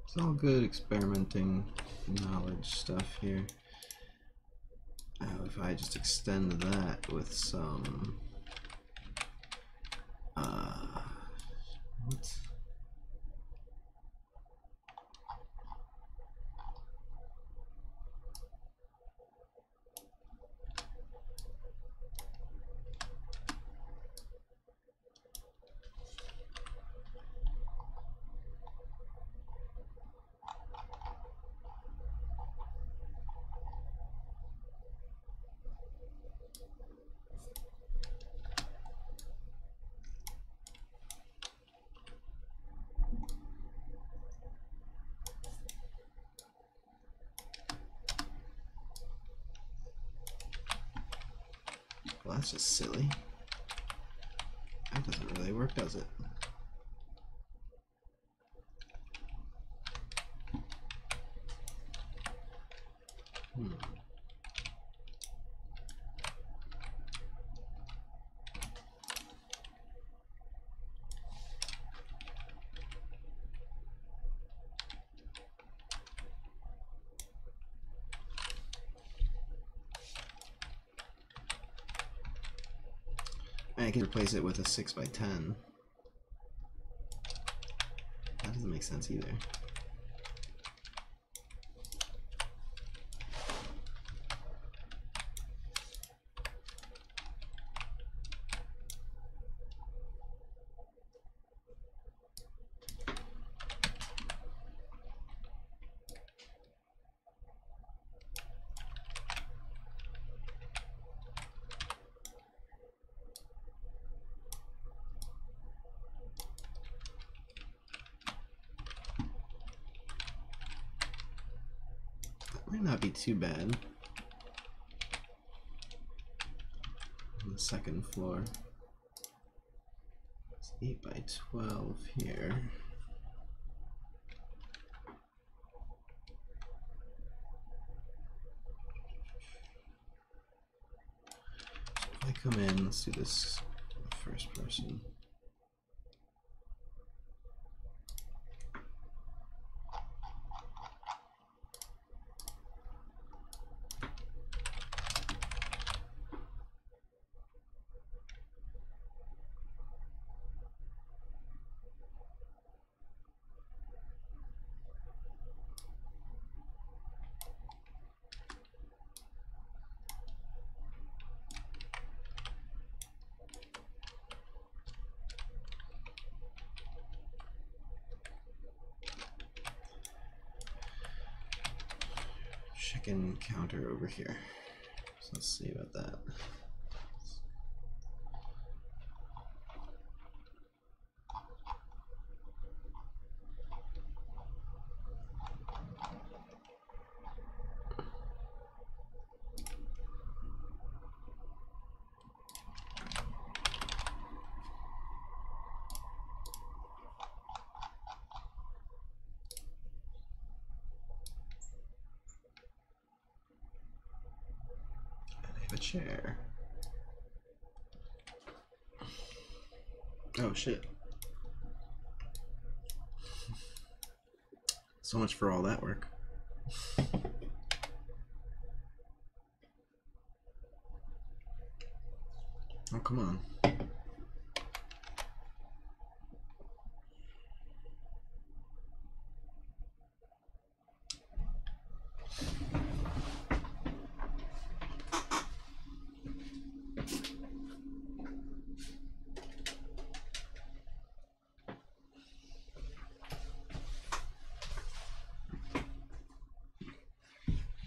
S1: it's all good experimenting knowledge stuff here. If I just extend that with some what? Well, that's just silly. That doesn't really work, does it? I can replace it with a 6x10. That doesn't make sense either. Might not be too bad. On the second floor. It's 8x12 here. If I come in, let's do this first person. Chicken counter over here. So let's see about that. A chair. Oh shit. So much for all that work. Oh, come on.